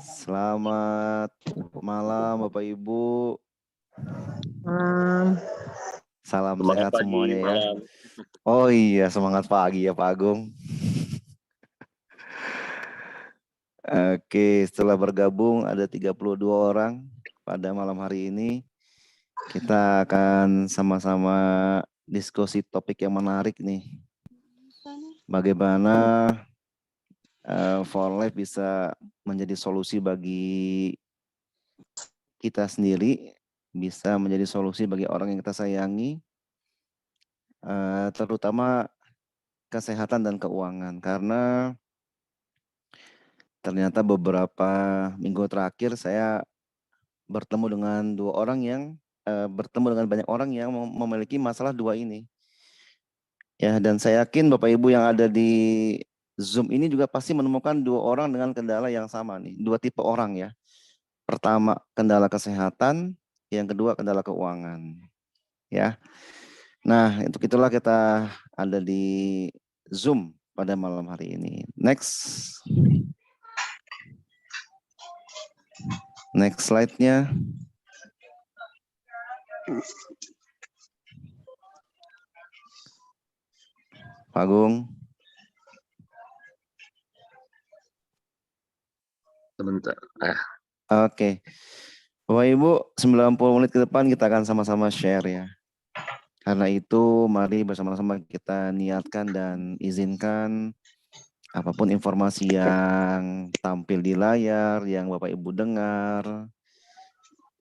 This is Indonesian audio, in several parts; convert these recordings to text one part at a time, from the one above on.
Selamat malam Bapak Ibu. Hmm, Salam Semangat sehat pagi, semuanya ya. malam. Oh iya, semangat pagi ya Pak Agung. Oke, setelah bergabung ada 32 orang pada malam hari ini. Kita akan sama-sama diskusi topik yang menarik nih. Bagaimana for life bisa menjadi solusi bagi kita sendiri, bisa menjadi solusi bagi orang yang kita sayangi, terutama kesehatan dan keuangan. Karena ternyata beberapa minggu terakhir saya bertemu dengan bertemu dengan banyak orang yang memiliki masalah dua ini. Ya, dan saya yakin Bapak Ibu yang ada di Zoom ini juga pasti menemukan dua orang dengan kendala yang sama nih, dua tipe orang ya. Pertama, kendala kesehatan, yang kedua kendala keuangan. Ya. Nah, untuk itulah kita ada di Zoom pada malam hari ini. Next slide-nya. Pak Agung. Sebentar. Oke. Bapak Ibu, 90 menit ke depan kita akan sama-sama share ya. Karena itu mari bersama-sama kita niatkan dan izinkan apapun informasi yang tampil di layar, yang Bapak Ibu dengar,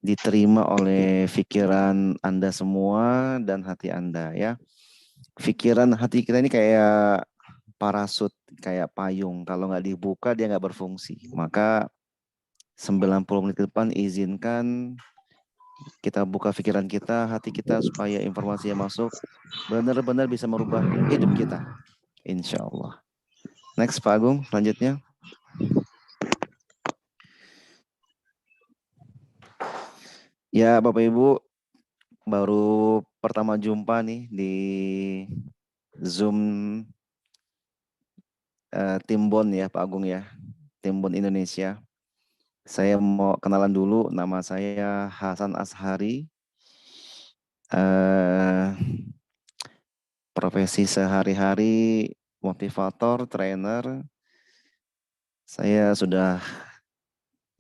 diterima oleh pikiran Anda semua dan hati Anda ya. Pikiran hati kita ini kayak parasut, kayak payung. Kalau nggak dibuka dia nggak berfungsi. Maka 90 menit ke depan izinkan kita buka pikiran kita, hati kita supaya informasi yang masuk benar-benar bisa merubah hidup kita. Insya Allah. Next Pak Agung, selanjutnya. Ya Bapak Ibu, baru pertama jumpa nih di Zoom Timbon ya Pak Agung ya. Timbon Indonesia. Saya mau kenalan dulu, nama saya Hasan Ashari. Profesi sehari-hari motivator, trainer. Saya sudah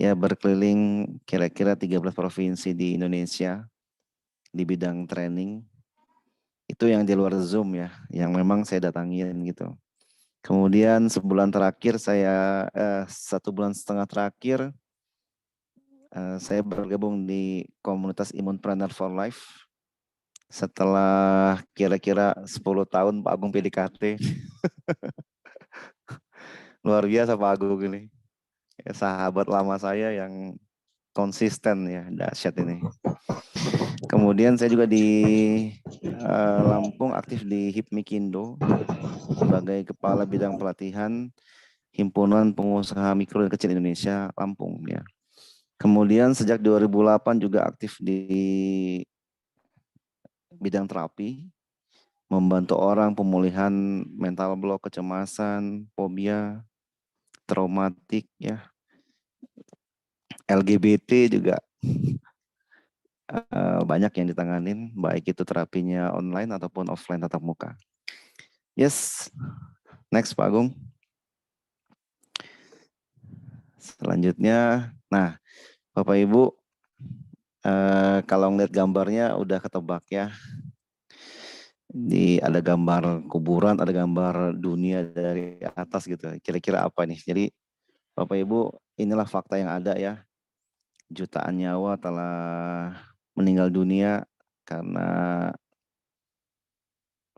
berkeliling kira-kira 13 provinsi di Indonesia di bidang training. Itu yang di luar Zoom ya, yang memang saya datangin gitu. Kemudian sebulan terakhir satu bulan setengah terakhir saya bergabung di komunitas Imunpreneur for Life. Setelah kira-kira 10 tahun Pak Agung PDKT. Luar biasa Pak Agung ini. Sahabat lama saya yang konsisten ya, dahsyat ini. Kemudian saya juga di Lampung aktif di HIPMIKindo sebagai Kepala Bidang Pelatihan Himpunan Pengusaha Mikro dan Kecil Indonesia Lampung ya. Kemudian sejak 2008 juga aktif di bidang terapi, membantu orang pemulihan mental block, kecemasan, fobia, traumatik ya. LGBT juga banyak yang ditanganin, baik itu terapinya online ataupun offline tatap muka. Yes, next Pak Agung. Selanjutnya, nah Bapak Ibu, kalau ngeliat gambarnya udah ketebak ya. Ada gambar kuburan, ada gambar dunia dari atas gitu. Kira-kira apa nih? Jadi Bapak Ibu, inilah fakta yang ada ya. Jutaan nyawa telah meninggal dunia karena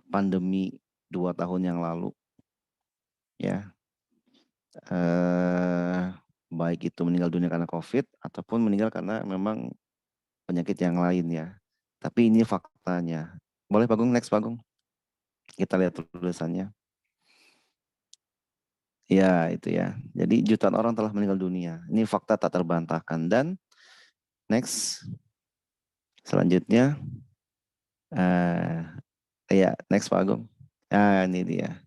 pandemi 2 tahun yang lalu. Ya, baik itu meninggal dunia karena COVID ataupun meninggal karena memang penyakit yang lain ya. Tapi ini faktanya. Boleh Pak Gung, next Pak Gung. Kita lihat tulisannya. Ya, itu ya. Jadi jutaan orang telah meninggal dunia. Ini fakta tak terbantahkan. Dan next. Selanjutnya. Next Pak Agung. Ini dia.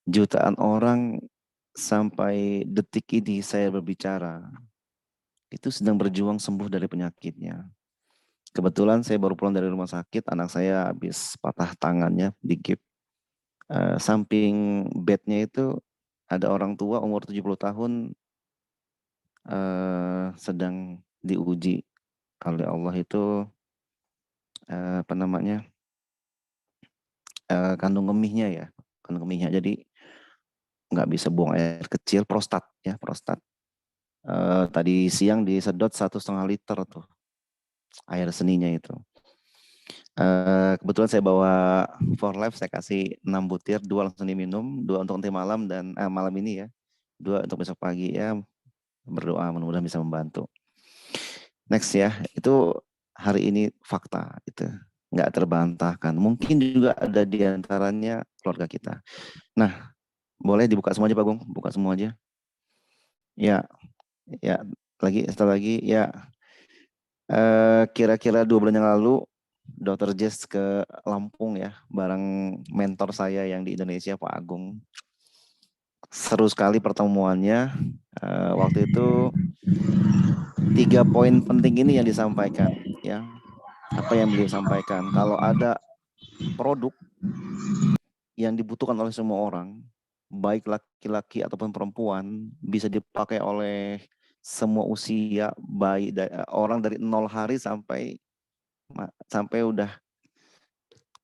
Jutaan orang sampai detik ini saya berbicara, itu sedang berjuang sembuh dari penyakitnya. Kebetulan saya baru pulang dari rumah sakit, anak saya habis patah tangannya di gips. Samping bednya itu ada orang tua umur 70 tahun sedang diuji oleh Allah itu apa namanya kandung kemihnya ya, kandung kemihnya. Jadi nggak bisa buang air kecil, prostat ya, prostat. Tadi siang disedot 1,5 liter tuh air seninya itu. Kebetulan saya bawa For Life, saya kasih 6 butir, 2 langsung diminum, 2 untuk nanti malam dan malam ini ya, 2 untuk besok pagi ya. Berdoa mudah-mudahan bisa membantu. Next ya, itu hari ini fakta itu nggak terbantahkan. Mungkin juga ada di antaranya keluarga kita. Nah, boleh dibuka semua aja Pak Gung, buka semua aja. Ya, ya setelah lagi ya. Kira-kira 2 bulan yang lalu Dr. Jess ke Lampung ya, bareng mentor saya yang di Indonesia Pak Agung. Seru sekali pertemuannya. Waktu itu 3 poin penting ini yang disampaikan ya. Apa yang beliau sampaikan, kalau ada produk yang dibutuhkan oleh semua orang, baik laki-laki ataupun perempuan, bisa dipakai oleh semua usia, baik orang dari 0 hari sampai udah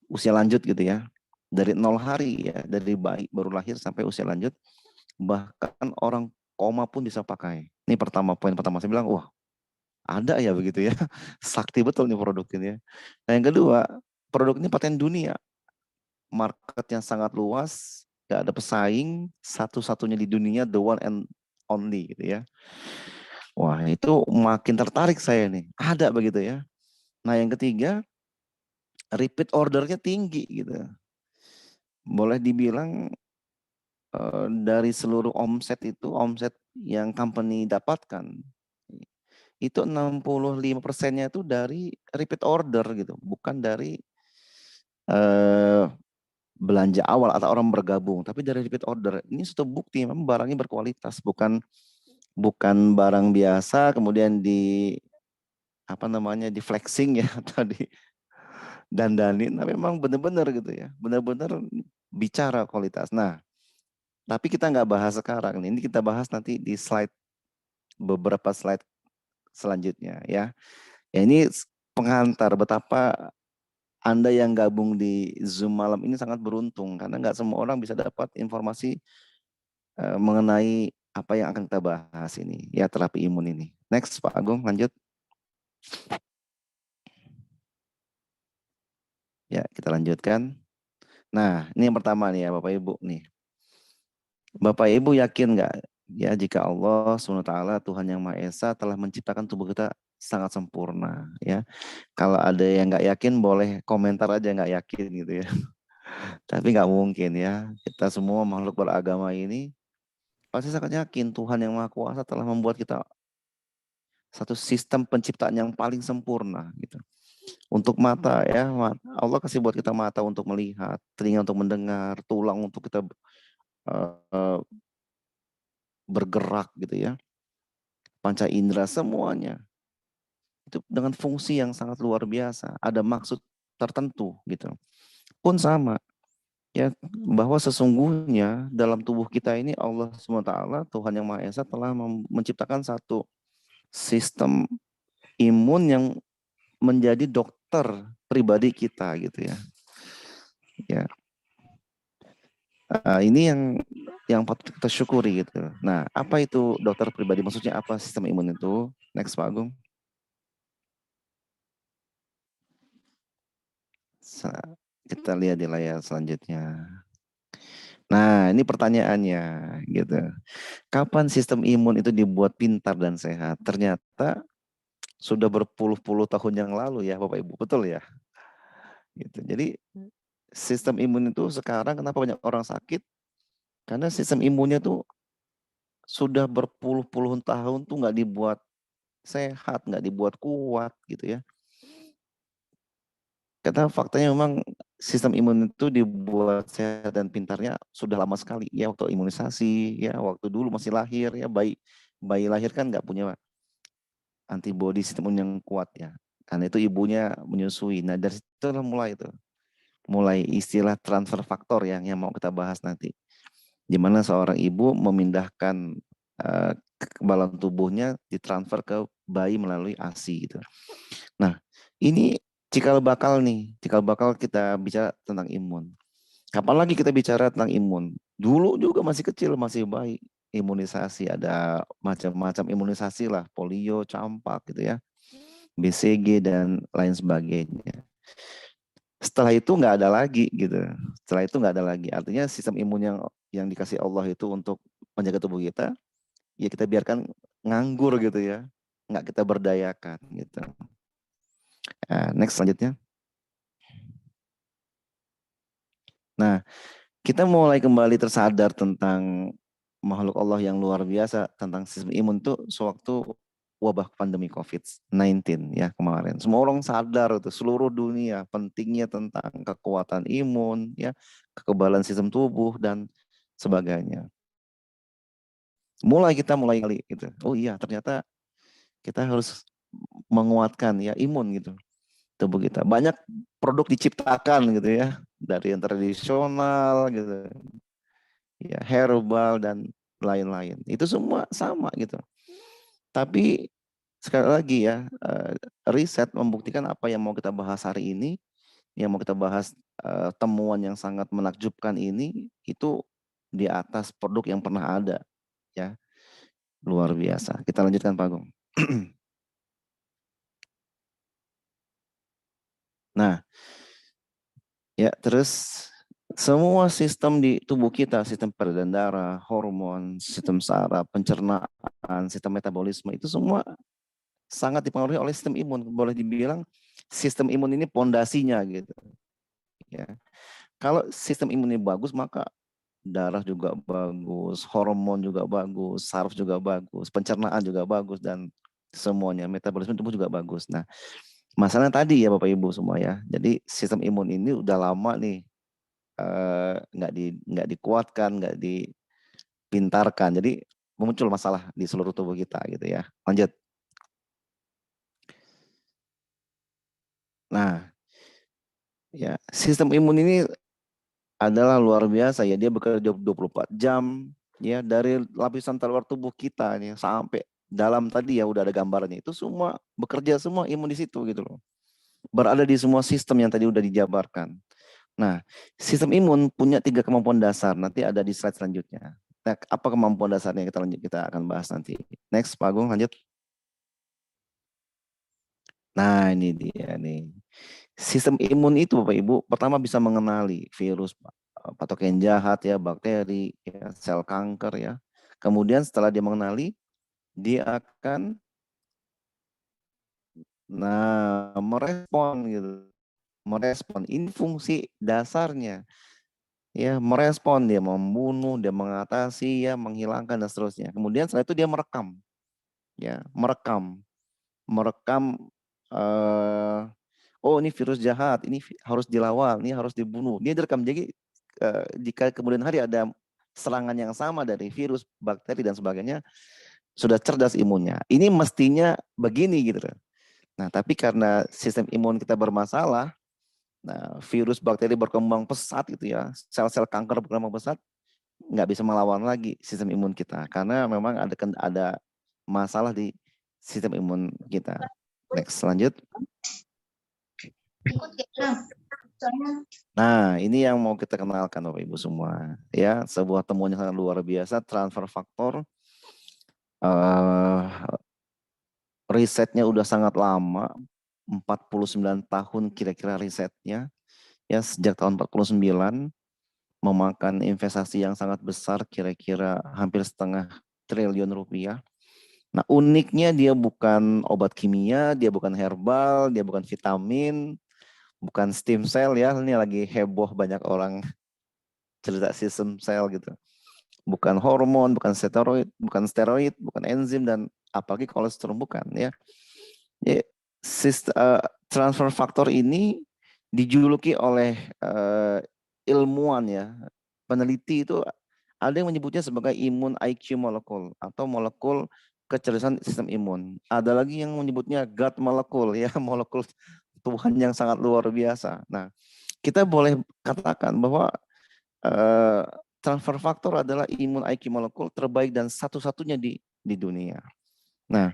usia lanjut gitu ya. Dari 0 hari ya, dari bayi baru lahir sampai usia lanjut, bahkan orang koma pun bisa pakai. Ini poin pertama saya bilang, wah ada ya begitu ya. Sakti betul nih produk ini ya. Nah yang kedua, produk ini paten dunia. Marketnya sangat luas, gak ada pesaing, satu-satunya di dunia, the one and only gitu ya. Wah itu makin tertarik saya nih, ada begitu ya. Nah yang ketiga, repeat ordernya tinggi gitu. Boleh dibilang dari seluruh omset yang company dapatkan, itu 65%-nya itu dari repeat order gitu, bukan dari belanja awal atau orang bergabung, tapi dari repeat order. Ini suatu bukti memang barangnya berkualitas, bukan barang biasa kemudian di di flexing ya atau di dandanin. Nah, memang benar-benar gitu ya, benar-benar bicara kualitas. Nah, tapi kita nggak bahas sekarang. Ini kita bahas nanti di beberapa slide selanjutnya ya. Ya ini pengantar betapa Anda yang gabung di Zoom malam ini sangat beruntung karena nggak semua orang bisa dapat informasi mengenai apa yang akan kita bahas ini ya, terapi imun ini. Next Pak Agung, lanjut. Ya kita lanjutkan. Nah ini yang pertama nih ya Bapak Ibu nih. Bapak Ibu yakin nggak ya jika Allah SWT Tuhan yang Maha Esa telah menciptakan tubuh kita sangat sempurna ya. Kalau ada yang nggak yakin boleh komentar aja nggak yakin gitu ya. Tapi nggak mungkin ya. Kita semua makhluk beragama ini pasti sangat yakin Tuhan yang Maha Kuasa telah membuat kita satu sistem penciptaan yang paling sempurna gitu. Untuk mata ya, Allah kasih buat kita mata untuk melihat, telinga untuk mendengar, tulang untuk kita bergerak gitu ya. Panca indera semuanya itu dengan fungsi yang sangat luar biasa, ada maksud tertentu gitu. Pun sama ya, bahwa sesungguhnya dalam tubuh kita ini Allah SWT Tuhan yang Maha Esa telah menciptakan satu sistem imun yang menjadi dokter pribadi kita gitu ya. Ya, ini yang patut kita syukuri gitu. Nah, apa itu dokter pribadi? Maksudnya apa sistem imun itu? Next Pak Agung. Kita lihat di layar selanjutnya. Nah, ini pertanyaannya gitu. Kapan sistem imun itu dibuat pintar dan sehat? Ternyata sudah berpuluh-puluh tahun yang lalu ya Bapak Ibu, betul ya? Gitu. Jadi sistem imun itu sekarang kenapa banyak orang sakit? Karena sistem imunnya tuh sudah berpuluh-puluh tahun tuh nggak dibuat sehat, nggak dibuat kuat gitu ya. Karena faktanya memang sistem imun itu dibuat sehat dan pintarnya sudah lama sekali ya, waktu imunisasi ya, waktu dulu masih lahir ya, bayi lahir kan nggak punya antibodi sistem imun yang kuat ya, karena itu ibunya menyusui. Nah dari situ mulai istilah transfer faktor yang mau kita bahas nanti, di mana seorang ibu memindahkan kekebalan tubuhnya ditransfer ke bayi melalui ASI gitu. Nah ini cikal bakal kita bicara tentang imun. Kapan lagi kita bicara tentang imun? Dulu juga masih kecil, masih bayi. Imunisasi, ada macam-macam imunisasi lah. Polio, campak gitu ya. BCG dan lain sebagainya. Setelah itu nggak ada lagi gitu. Setelah itu nggak ada lagi. Artinya sistem imun yang dikasih Allah itu untuk menjaga tubuh kita, ya kita biarkan nganggur gitu ya. Nggak kita berdayakan gitu. Next selanjutnya. Nah, kita mulai kembali tersadar tentang makhluk Allah yang luar biasa, tentang sistem imun itu sewaktu wabah pandemi COVID-19 ya kemarin. Semua orang sadar itu, seluruh dunia pentingnya tentang kekuatan imun ya, kekebalan sistem tubuh dan sebagainya. Kita mulai kali gitu. Oh iya, ternyata kita harus menguatkan ya imun gitu tubuh kita. Banyak produk diciptakan gitu ya, dari yang tradisional gitu, ya herbal dan lain-lain. Itu semua sama gitu. Tapi sekali lagi ya, riset membuktikan apa yang mau kita bahas hari ini, yang mau kita bahas, temuan yang sangat menakjubkan ini, itu di atas produk yang pernah ada ya. Luar biasa. Kita lanjutkan Pak Agung. Nah, ya terus semua sistem di tubuh kita, sistem peredaran darah, hormon, sistem saraf, pencernaan, sistem metabolisme, itu semua sangat dipengaruhi oleh sistem imun. Boleh dibilang sistem imun ini pondasinya gitu. Ya. Kalau sistem imunnya bagus, maka darah juga bagus, hormon juga bagus, saraf juga bagus, pencernaan juga bagus, dan semuanya, metabolisme tubuh juga bagus. Nah, masalahnya tadi ya Bapak Ibu semua ya. Jadi sistem imun ini udah lama nih nggak dikuatkan, nggak dipintarkan. Jadi muncul masalah di seluruh tubuh kita gitu ya. Lanjut. Nah, ya sistem imun ini adalah luar biasa ya, dia bekerja 24 jam ya, dari lapisan terluar tubuh kita nih sampai dalam, tadi ya udah ada gambarnya, itu semua bekerja, semua imun di situ gitu loh. Berada di semua sistem yang tadi udah dijabarkan. Nah, sistem imun punya 3 kemampuan dasar, nanti ada di slide selanjutnya. Nah, apa kemampuan dasarnya kita akan bahas nanti. Next, Pak Agung lanjut. Nah, ini dia nih. Sistem imun itu Bapak Ibu pertama bisa mengenali virus, patogen jahat ya, bakteri, ya, sel kanker ya. Kemudian setelah dia mengenali, dia akan merespon gitu. Merespon, ini fungsi dasarnya. Ya, merespon, dia membunuh, dia mengatasi ya, menghilangkan dan seterusnya. Kemudian setelah itu dia merekam. Ya, merekam oh ini virus jahat, ini harus dilawan, ini harus dibunuh. Dia direkam. Jadi jika kemudian hari ada serangan yang sama dari virus, bakteri dan sebagainya, sudah cerdas imunnya. Ini mestinya begini gitu. Nah, tapi karena sistem imun kita bermasalah, nah virus bakteri berkembang pesat gitu ya, sel-sel kanker berkembang pesat, nggak bisa melawan lagi sistem imun kita karena memang ada masalah di sistem imun kita. Next, lanjut. Nah, ini yang mau kita kenalkan Bapak Ibu semua. Ya, sebuah temuan yang sangat luar biasa, transfer faktor. Risetnya udah sangat lama, 49 tahun kira-kira risetnya. Ya, sejak tahun 49, memakan investasi yang sangat besar, kira-kira hampir setengah triliun rupiah. Nah, uniknya dia bukan obat kimia, dia bukan herbal, dia bukan vitamin, bukan stem cell ya. Ini lagi heboh banyak orang cerita sistem sel gitu. Bukan hormon, bukan steroid, bukan enzim, dan apalagi kolesterol, bukan ya. Ya transfer faktor ini dijuluki oleh ilmuwan ya, peneliti itu ada yang menyebutnya sebagai imun IQ molekul atau molekul kecerdasan sistem imun. Ada lagi yang menyebutnya God molekul ya, molekul Tuhan yang sangat luar biasa. Nah, kita boleh katakan bahwa transfer faktor adalah imun IQ molekul terbaik dan satu-satunya di dunia. Nah,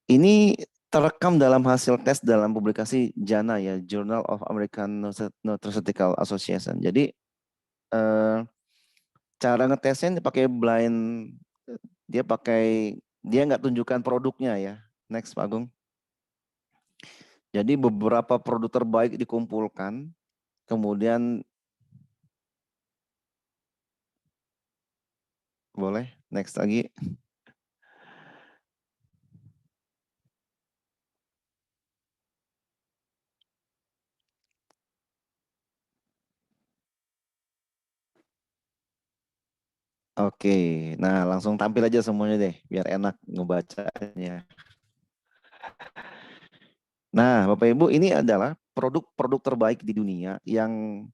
ini terekam dalam hasil tes dalam publikasi JANA ya, Journal of American Nutraceutical Association. Jadi cara ngetesnya pakai blind, dia nggak tunjukkan produknya ya. Next Pak Agung. Jadi beberapa produk terbaik dikumpulkan, kemudian boleh next lagi. Oke, nah langsung tampil aja semuanya deh, biar enak ngebacanya. Nah, Bapak Ibu, ini adalah produk-produk terbaik di dunia yang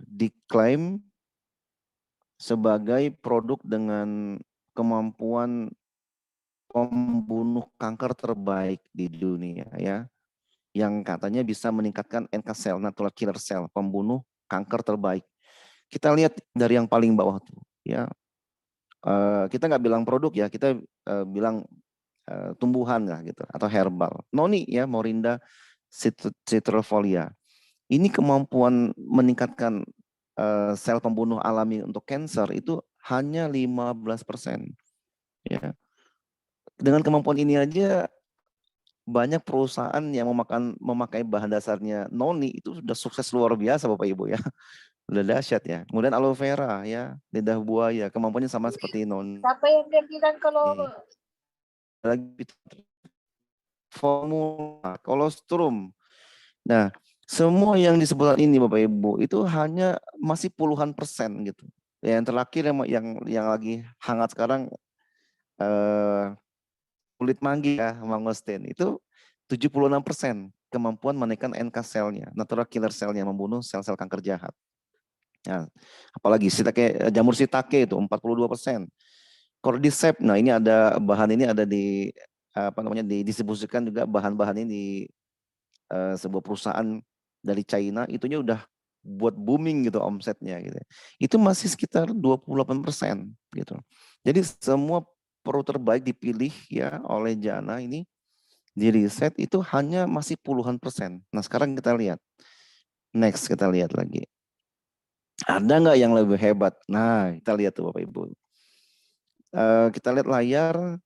diklaim sebagai produk dengan kemampuan pembunuh kanker terbaik di dunia ya, yang katanya bisa meningkatkan NK cell, natural killer cell, pembunuh kanker terbaik. Kita lihat dari yang paling bawah tuh ya. Kita nggak bilang produk ya, kita bilang tumbuhan lah gitu atau herbal. Noni ya, Morinda citrifolia. Ini kemampuan meningkatkan sel pembunuh alami untuk kanker itu hanya 15%. Ya. Dengan kemampuan ini aja banyak perusahaan yang memakai bahan dasarnya noni itu sudah sukses luar biasa Bapak Ibu ya. Udah dahsyat ya. Kemudian aloe vera ya, lidah buaya, kemampuannya sama seperti noni. Siapa yang dia bilang kalau Lagi formula, kolostrum. Nah, semua yang disebutkan ini Bapak Ibu itu hanya masih puluhan persen gitu. Yang terakhir yang lagi hangat sekarang kulit mangga ya, mangosteen itu 76% kemampuan menaikkan NK selnya, natural killer selnya, membunuh sel-sel kanker jahat. Nah, apalagi jamur shiitake itu 42%. Cordyceps, nah ini ada bahan ini ada di didistribusikan juga bahan-bahan ini di sebuah perusahaan dari China, itunya udah buat booming gitu omsetnya gitu. Itu masih sekitar 28% gitu. Jadi semua produk terbaik dipilih ya oleh Jana ini di riset itu hanya masih puluhan persen. Nah sekarang kita lihat. Next kita lihat lagi. Ada nggak yang lebih hebat? Nah kita lihat tuh Bapak Ibu. Kita lihat layar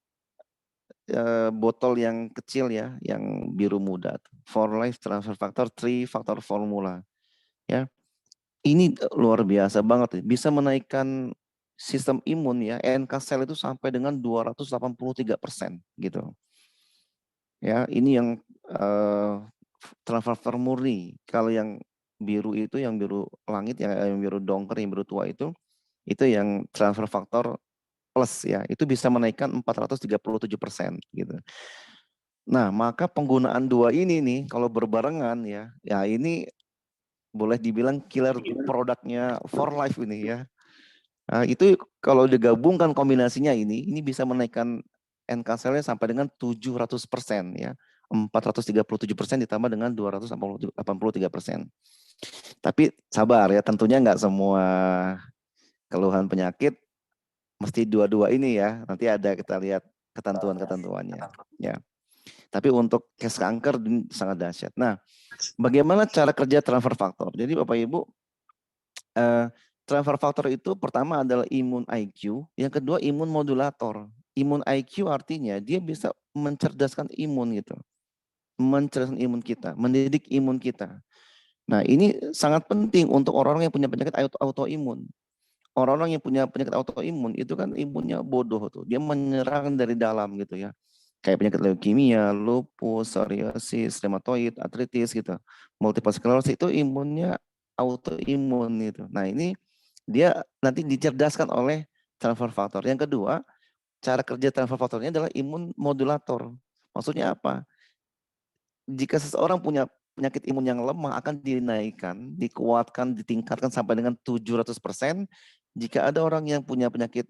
botol yang kecil ya, yang biru muda. For Life Transfer Factor 3 Factor Formula. Ya, ini luar biasa banget. Bisa menaikkan sistem imun ya, NK sel itu sampai dengan 283% gitu. Ya, ini yang transfer murni. Kalau yang biru itu, yang biru langit, yang biru dongker, yang biru tua itu yang transfer faktor plus ya. Itu bisa menaikkan 437% gitu. Nah, maka penggunaan dua ini nih, kalau berbarengan ya, ya ini boleh dibilang killer produknya For Life ini ya. Nah, itu kalau digabungkan kombinasinya ini bisa menaikkan NK selnya sampai dengan 700% ya. 437% ditambah dengan 283%. Tapi sabar ya, tentunya nggak semua keluhan penyakit mesti dua-dua ini ya. Nanti ada kita lihat ketentuan-ketentuannya. Ya. Tapi untuk case kanker sangat dahsyat. Nah, bagaimana cara kerja transfer faktor? Jadi Bapak Ibu, transfer faktor itu pertama adalah imun IQ, yang kedua imun modulator. Imun IQ artinya dia bisa mencerdaskan imun gitu. Mencerdaskan imun kita, mendidik imun kita. Nah, ini sangat penting untuk orang-orang yang punya penyakit autoimun. Orang-orang yang punya penyakit autoimun itu kan imunnya bodoh tuh. Dia menyerang dari dalam gitu ya. Kayak penyakit leukemia, lupus, psoriasis, rheumatoid, artritis gitu. Multiple sclerosis itu imunnya autoimun gitu. Nah, ini dia nanti dicerdaskan oleh transfer faktor. Yang kedua, cara kerja transfer faktornya adalah imun modulator. Maksudnya apa? Jika seseorang punya penyakit imun yang lemah akan dinaikkan, dikuatkan, ditingkatkan sampai dengan 700% jika ada orang yang punya penyakit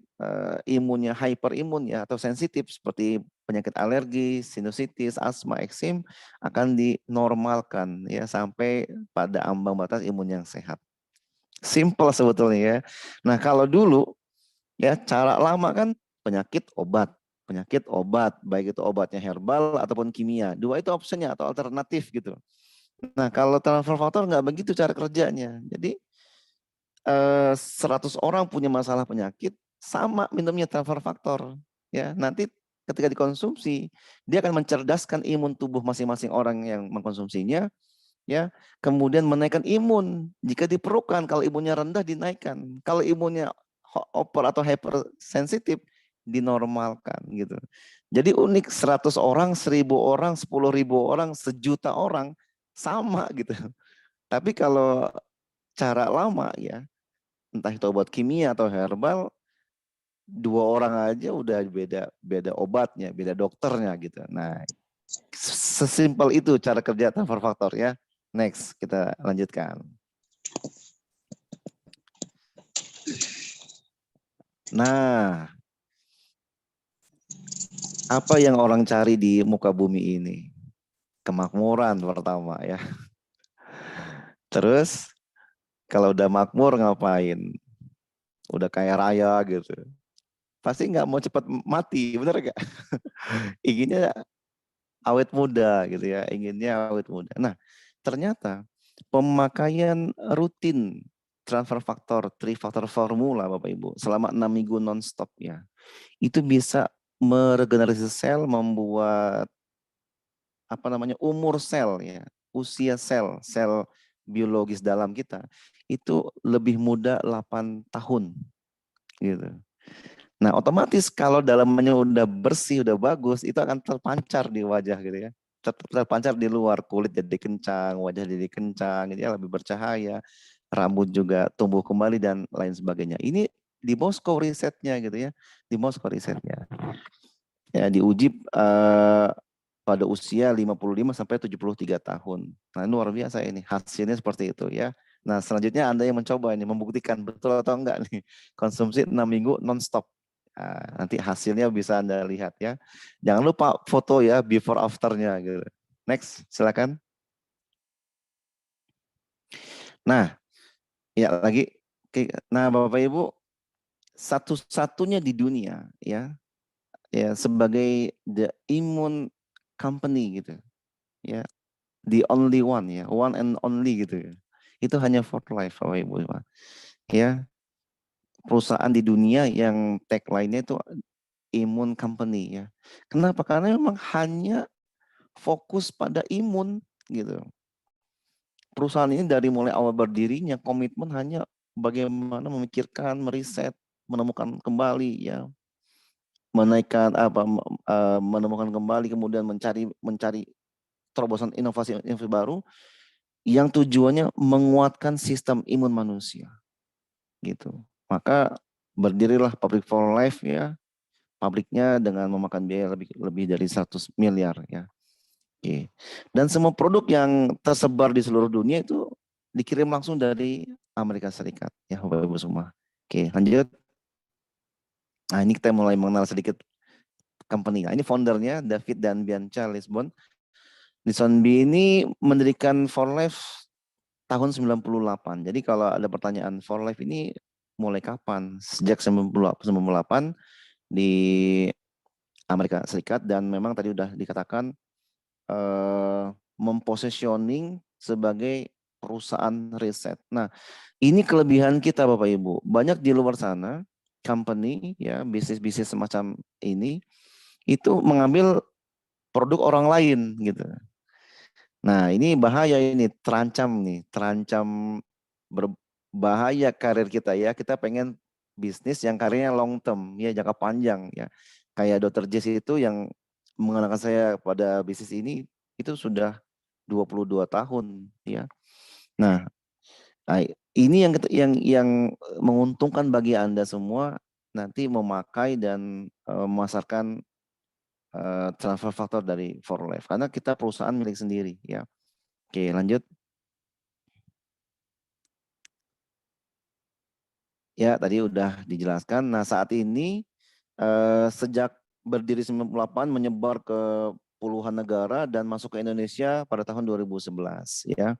imunnya hyperimun ya atau sensitif seperti penyakit alergi, sinusitis, asma, eksim akan dinormalkan ya sampai pada ambang batas imun yang sehat. Simple sebetulnya ya. Nah, kalau dulu ya cara lama kan penyakit obat, baik itu obatnya herbal ataupun kimia. Dua itu opsinya atau alternatif gitu. Nah, kalau transfer faktor nggak begitu cara kerjanya. Jadi 100 orang punya masalah penyakit, sama minumnya transfer faktor. Ya, nanti ketika dikonsumsi, dia akan mencerdaskan imun tubuh masing-masing orang yang mengkonsumsinya, ya. Kemudian menaikkan imun jika diperlukan. Kalau imunnya rendah dinaikkan. Kalau imunnya over atau hypersensitif dinormalkan gitu. Jadi unik 100 orang, 1000 orang, 10.000 orang, sejuta orang sama gitu. Tapi kalau cara lama ya, entah itu obat kimia atau herbal, 2 orang aja udah beda obatnya, beda dokternya gitu. Nah, sesimpel itu cara kerja transfer faktor ya. Next, kita lanjutkan. Nah, apa yang orang cari di muka bumi ini? Kemakmuran pertama ya. Terus kalau udah makmur ngapain? Udah kaya raya gitu. Pasti nggak mau cepat mati, bener gak? Inginnya awet muda gitu ya, inginnya awet muda. Nah, ternyata pemakaian rutin transfer faktor, trifaktor formula Bapak Ibu selama 6 minggu nonstop ya, itu bisa meregenerasi sel, membuat apa namanya umur sel ya, usia sel biologis dalam kita itu lebih muda 8 tahun gitu. Nah, otomatis kalau dalamnya udah bersih, udah bagus, itu akan terpancar di wajah gitu ya. Terpancar di luar, kulit jadi kencang, wajah jadi kencang, jadi lebih bercahaya, rambut juga tumbuh kembali dan lain sebagainya. Ini di Moskow risetnya gitu ya, di Moskow risetnya. Ya, diuji pada usia 55 sampai 73 tahun. Nah, luar biasa ini, hasilnya seperti itu ya. Nah, selanjutnya Anda yang mencoba ini, membuktikan betul atau enggak nih, konsumsi 6 minggu non-stop. Nah, nanti hasilnya bisa Anda lihat ya. Jangan lupa foto ya, before after-nya gitu. Next, silakan. Nah, ya lagi. Nah, Bapak Ibu, satu-satunya di dunia ya, sebagai the immune company gitu ya, the only one ya, one and only gitu ya. Itu hanya for life Bapak Ibu ya. Perusahaan di dunia yang tagline-nya itu immune company ya. Kenapa? Karena memang hanya fokus pada imun gitu. Perusahaan ini dari mulai awal berdirinya komitmen hanya bagaimana memikirkan, meriset, menemukan kembali ya, menaikkan menemukan kembali, kemudian mencari terobosan inovasi baru yang tujuannya menguatkan sistem imun manusia gitu. Maka berdirilah Public for Life ya, pabriknya dengan memakan biaya lebih dari 100 miliar ya. Oke. Dan semua produk yang tersebar di seluruh dunia itu dikirim langsung dari Amerika Serikat ya Bapak Ibu semua. Oke, lanjut. Nah, ini kita mulai mengenal sedikit company. Nah, ini foundernya David dan Bianca Lisbon. Linsonby ini mendirikan For Life tahun 98. Jadi kalau ada pertanyaan For Life ini mulai kapan? Sejak 98 di Amerika Serikat, dan memang tadi udah dikatakan mempositioning sebagai perusahaan riset. Nah, ini kelebihan kita Bapak Ibu. Banyak di luar sana company ya, bisnis-bisnis semacam ini itu mengambil produk orang lain gitu. Nah, ini bahaya, ini terancam berbahaya karir kita ya. Kita pengen bisnis yang karirnya long term ya, jangka panjang ya. Kayak Dr. Jess itu yang mengenalkan saya pada bisnis ini itu sudah 22 tahun ya. Nah, ini yang menguntungkan bagi Anda semua nanti memakai dan memasarkan transfer faktor dari For Life, karena kita perusahaan milik sendiri ya. Oke, lanjut. Ya, tadi udah dijelaskan. Nah, saat ini sejak berdiri 98 menyebar ke puluhan negara dan masuk ke Indonesia pada tahun 2011 ya.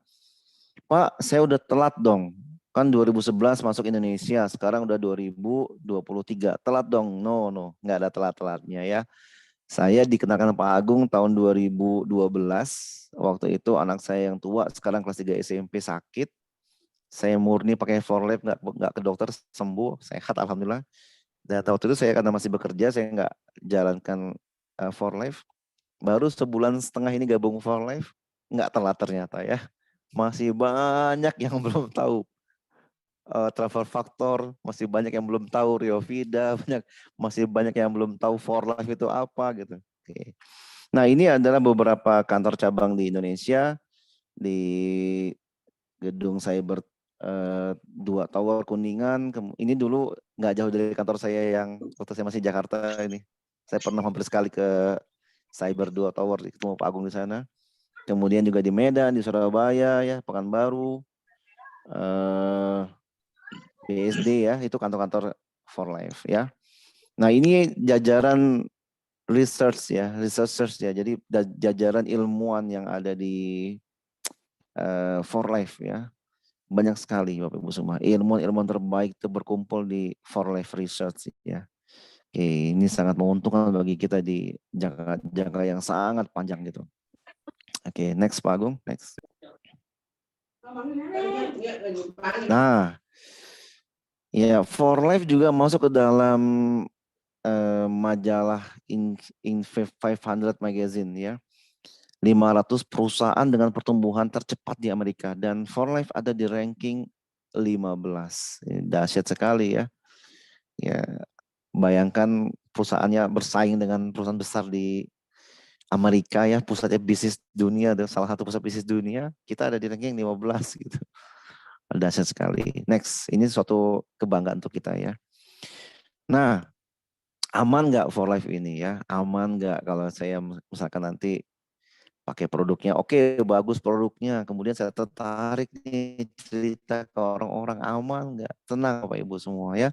Pak, saya udah telat dong. Kan 2011 masuk Indonesia, sekarang udah 2023. Telat dong. No, no, nggak ada telat-telatnya ya. Saya dikenalkan Pak Agung tahun 2012. Waktu itu anak saya yang tua, sekarang kelas 3 SMP sakit. Saya murni pakai forlab, nggak ke dokter, sembuh, sehat alhamdulillah. Dan waktu itu saya karena masih bekerja, saya nggak jalankan for life. Baru sebulan setengah ini gabung for life, nggak telat ternyata ya. Masih banyak yang belum tahu travel factor, masih banyak yang belum tahu Rio Vida, masih banyak yang belum tahu for life itu apa gitu. Oke. Nah ini adalah beberapa kantor cabang di Indonesia, di gedung cyber 2 tower Kuningan. Ini dulu nggak jauh dari kantor saya yang waktu saya masih Jakarta ini. Saya pernah hampir sekali ke cyber 2 tower, ketemu Pak Agung di sana. Kemudian juga di Medan, di Surabaya, ya Pekanbaru, BSD ya, itu kantor-kantor for life ya. Nah ini jajaran research ya, researchers ya. Jadi jajaran ilmuwan yang ada di for life ya. Banyak sekali Bapak Ibu semua. Ilmuwan-ilmuwan terbaik itu berkumpul di For Life Research ya. Oke, ini sangat menguntungkan bagi kita di jangka yang sangat panjang gitu. Oke, next Pak Agung, next. Nah, ya For Life juga masuk ke dalam majalah in 500 magazine ya. 500 perusahaan dengan pertumbuhan tercepat di Amerika dan For Life ada di ranking 15. Dahsyat sekali ya. Ya, bayangkan perusahaannya bersaing dengan perusahaan besar di Amerika ya, pusatnya bisnis dunia, salah satu pusat bisnis dunia, kita ada di ranking 15 gitu. Dahsyat sekali. Next, ini suatu kebanggaan untuk kita ya. Nah, aman nggak for life ini ya? Aman nggak kalau saya misalkan nanti pakai produknya? Oke, bagus produknya. Kemudian saya tertarik nih cerita ke orang-orang, aman nggak? Tenang Bapak Ibu semua ya.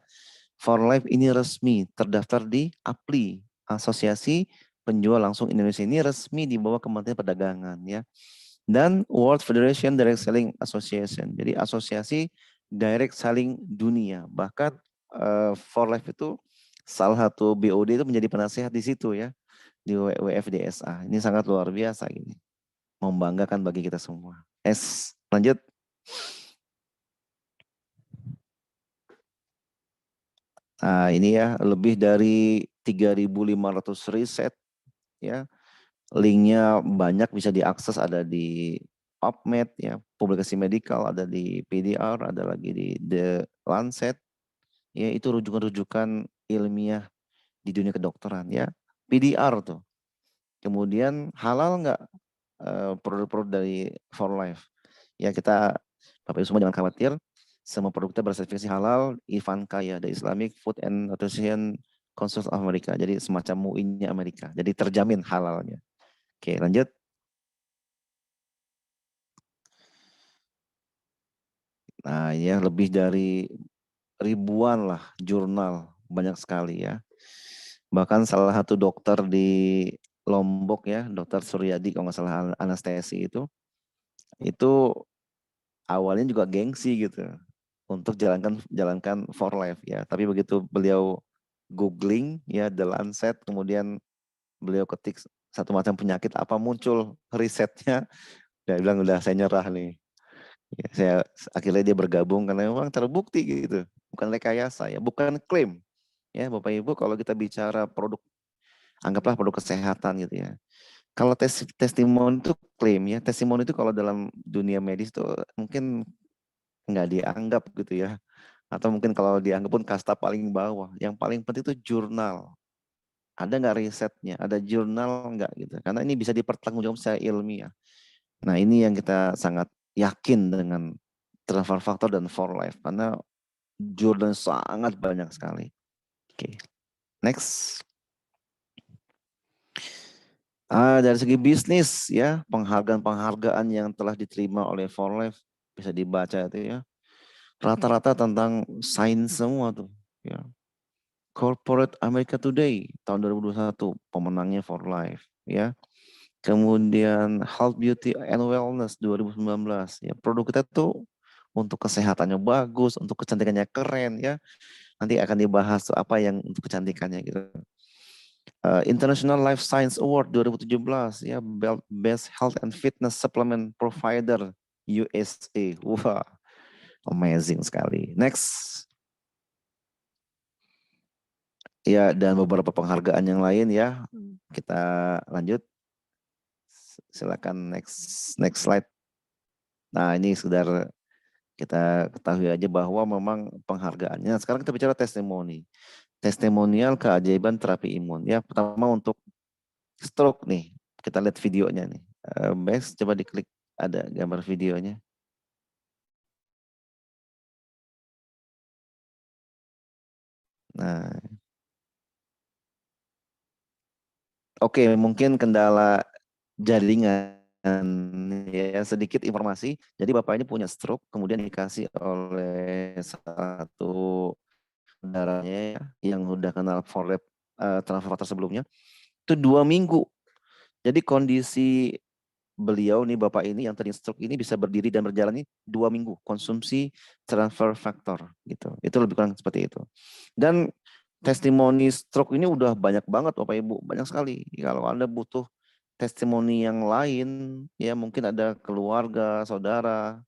For Life ini resmi terdaftar di APLI, Asosiasi Penjual Langsung Indonesia. Ini resmi di bawah Kementerian Perdagangan ya. Dan World Federation Direct Selling Association. Jadi asosiasi direct selling dunia. Bahkan For Life itu salah satu BOD itu menjadi penasehat di situ ya, di WFDSA. Ini sangat luar biasa ini. Membanggakan bagi kita semua. Lanjut. Nah, ini ya lebih dari 3.500 riset ya. Linknya banyak, bisa diakses, ada di PubMed ya, publikasi medikal, ada di PDR, ada lagi di The Lancet. Ya, itu rujukan-rujukan ilmiah di dunia kedokteran ya. PDR tuh. Kemudian halal nggak produk-produk dari For Life? Ya kita Bapak Ibu semua jangan khawatir, semua produk kita bersertifikasi halal IFANCA ya, the Islamic Food and Nutrition Council of America. Jadi semacam MUI-nya Amerika. Jadi terjamin halalnya. Oke, lanjut. Nah, ya lebih dari ribuan lah jurnal, banyak sekali ya. Bahkan salah satu dokter di Lombok ya, Dokter Suryadi kalau nggak salah anestesi itu awalnya juga gengsi gitu untuk jalankan for life ya. Tapi begitu beliau googling ya The Lancet, kemudian beliau ketik satu macam penyakit apa, muncul risetnya, dia bilang udah saya nyerah nih. Ya, akhirnya dia bergabung karena memang terbukti gitu, bukan rekayasa ya, bukan klaim ya Bapak Ibu. Kalau kita bicara produk, anggaplah produk kesehatan gitu ya. Kalau testimoni itu klaim ya, testimoni itu kalau dalam dunia medis itu mungkin nggak dianggap gitu ya, atau mungkin kalau dianggap pun kasta paling bawah. Yang paling penting itu jurnal. Ada nggak risetnya? Ada jurnal nggak gitu? Karena ini bisa dipertanggungjawabkan secara ilmiah. Nah ini yang kita sangat yakin dengan Transfer Factor dan For Life karena jurnal sangat banyak sekali. Oke, next. Dari segi bisnis ya, penghargaan-penghargaan yang telah diterima oleh For Life bisa dibaca itu ya. Rata-rata tentang sains semua tuh ya. Corporate America Today tahun 2021 pemenangnya For Life ya. Kemudian Health Beauty and Wellness 2019 ya. Produk kita tuh untuk kesehatannya bagus, untuk kecantikannya keren ya. Nanti akan dibahas tuh apa yang untuk kecantikannya gitu. International Life Science Award 2017 ya, Best Health and Fitness Supplement Provider USA. Wah, amazing sekali. Next. Ya, dan beberapa penghargaan yang lain ya. Kita lanjut. Silakan next slide. Nah, ini sekedar kita ketahui aja bahwa memang penghargaannya. Sekarang kita bicara testimoni. Testimonial keajaiban terapi imun. Ya, pertama untuk stroke nih. Kita lihat videonya nih. Best, coba diklik ada gambar videonya. Nah, oke, mungkin kendala jaringan ya, sedikit informasi. Jadi Bapak ini punya stroke, kemudian dikasih oleh satu saudaranya ya, yang udah kenal for lab transfer sebelumnya. Itu 2 minggu. Jadi kondisi beliau nih Bapak ini yang tadi stroke ini bisa berdiri dan berjalan ini 2 minggu konsumsi transfer faktor gitu. Itu lebih kurang seperti itu. Dan testimoni stroke ini udah banyak banget Bapak Ibu, banyak sekali. Kalau Anda butuh testimoni yang lain, ya mungkin ada keluarga, saudara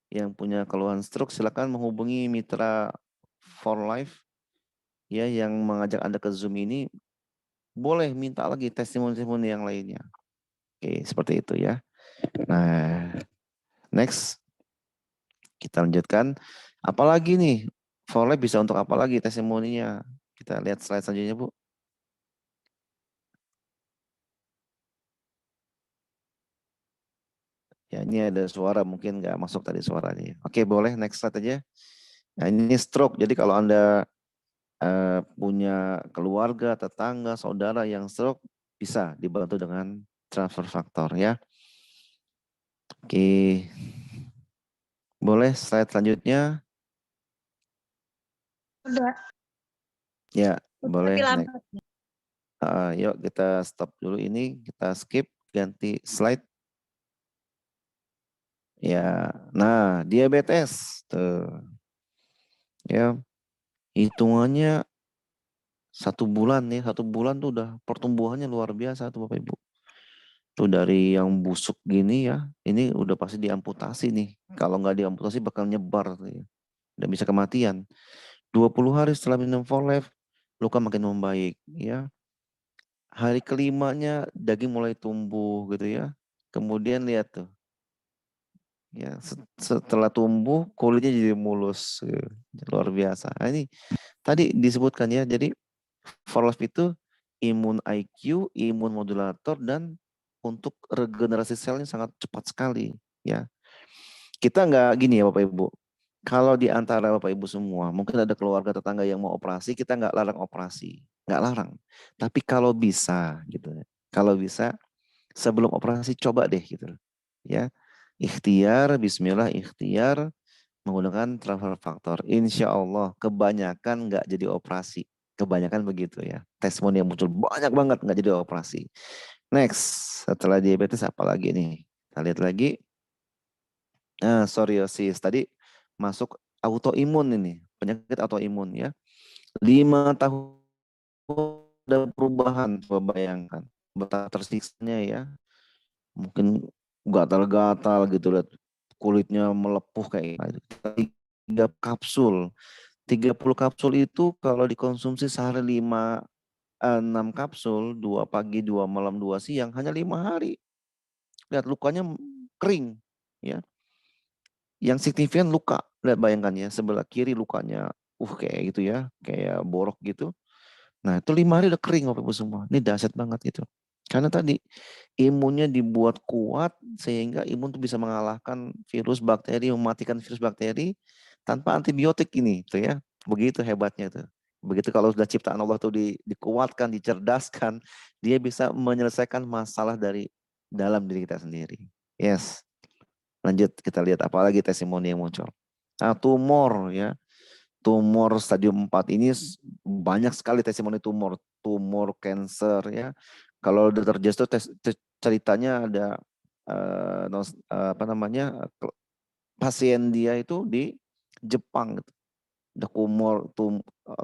yang punya keluhan stroke, silakan menghubungi Mitra For Life ya yang mengajak Anda ke Zoom ini. Boleh minta lagi testimoni-testimoni yang lainnya. Oke, seperti itu ya. Nah, next kita lanjutkan. Apalagi nih, For Life bisa untuk apa lagi testimoninya? Kita lihat slide selanjutnya, Bu. Ya, ini ada suara, mungkin nggak masuk tadi suaranya. Oke, boleh next slide aja. Nah, ini stroke. Jadi kalau Anda punya keluarga, tetangga, saudara yang stroke, bisa dibantu dengan transfer faktor ya. Oke, boleh slide selanjutnya. Udah. Ya, boleh. Tapi Next. lambat. Yuk kita stop dulu ini, kita skip, ganti slide. Ya, nah diabetes tuh, ya hitungannya 1 bulan ya, 1 bulan tuh udah pertumbuhannya luar biasa tuh Bapak Ibu. Tuh dari yang busuk gini ya, ini udah pasti diamputasi nih. Kalau nggak diamputasi bakal nyebar tuh ya. Dan bisa kematian. 20 hari setelah minum Folef, luka makin membaik ya. Hari kelimanya daging mulai tumbuh gitu ya. Kemudian lihat tuh. Ya, setelah tumbuh kulitnya jadi mulus. Luar biasa. Nah, ini tadi disebutkan ya. Jadi Folef itu imun IQ, imun modulator dan untuk regenerasi selnya sangat cepat sekali ya. Kita nggak gini ya Bapak Ibu. Kalau di antara Bapak Ibu semua, mungkin ada keluarga tetangga yang mau operasi, kita nggak larang operasi, nggak larang. Tapi kalau bisa, gitu, kalau bisa sebelum operasi coba deh, gitu, ya. Ikhtiar, Bismillah, ikhtiar menggunakan transfer faktor. Insya Allah kebanyakan nggak jadi operasi, kebanyakan begitu ya. Testimoni yang muncul banyak banget nggak jadi operasi. Next, setelah diabetes apa lagi nih? Kita lihat lagi. Psoriasis tadi masuk autoimun ini, penyakit autoimun ya. 5 tahun ada perubahan, coba bayangkan betapa tersiksanya ya. Mungkin gatal-gatal gitu, lihat kulitnya melepuh kayak gitu. 3 kapsul, 30 kapsul itu kalau dikonsumsi sehari 6 kapsul, 2 pagi, 2 malam, 2 siang, hanya 5 hari. Lihat lukanya kering, ya. Yang signifikan luka, lihat bayangkan ya, sebelah kiri lukanya, kayak gitu ya, kayak borok gitu. Nah itu 5 hari udah kering Bapak Ibu semua. Ini dahsyat banget gitu. Karena tadi imunnya dibuat kuat sehingga imun tuh bisa mengalahkan virus, bakteri, mematikan virus, bakteri tanpa antibiotik ini, tuh ya. Begitu hebatnya tuh. Begitu kalau sudah ciptaan Allah tuh dikuatkan, dicerdaskan, dia bisa menyelesaikan masalah dari dalam diri kita sendiri. Yes. Lanjut kita lihat apalagi testimoni yang muncul. Nah, tumor ya. Tumor stadium 4 ini banyak sekali testimoni tumor cancer ya. Kalau Dr. Jess tuh ceritanya ada apa namanya pasien dia itu di Jepang gitu. Ada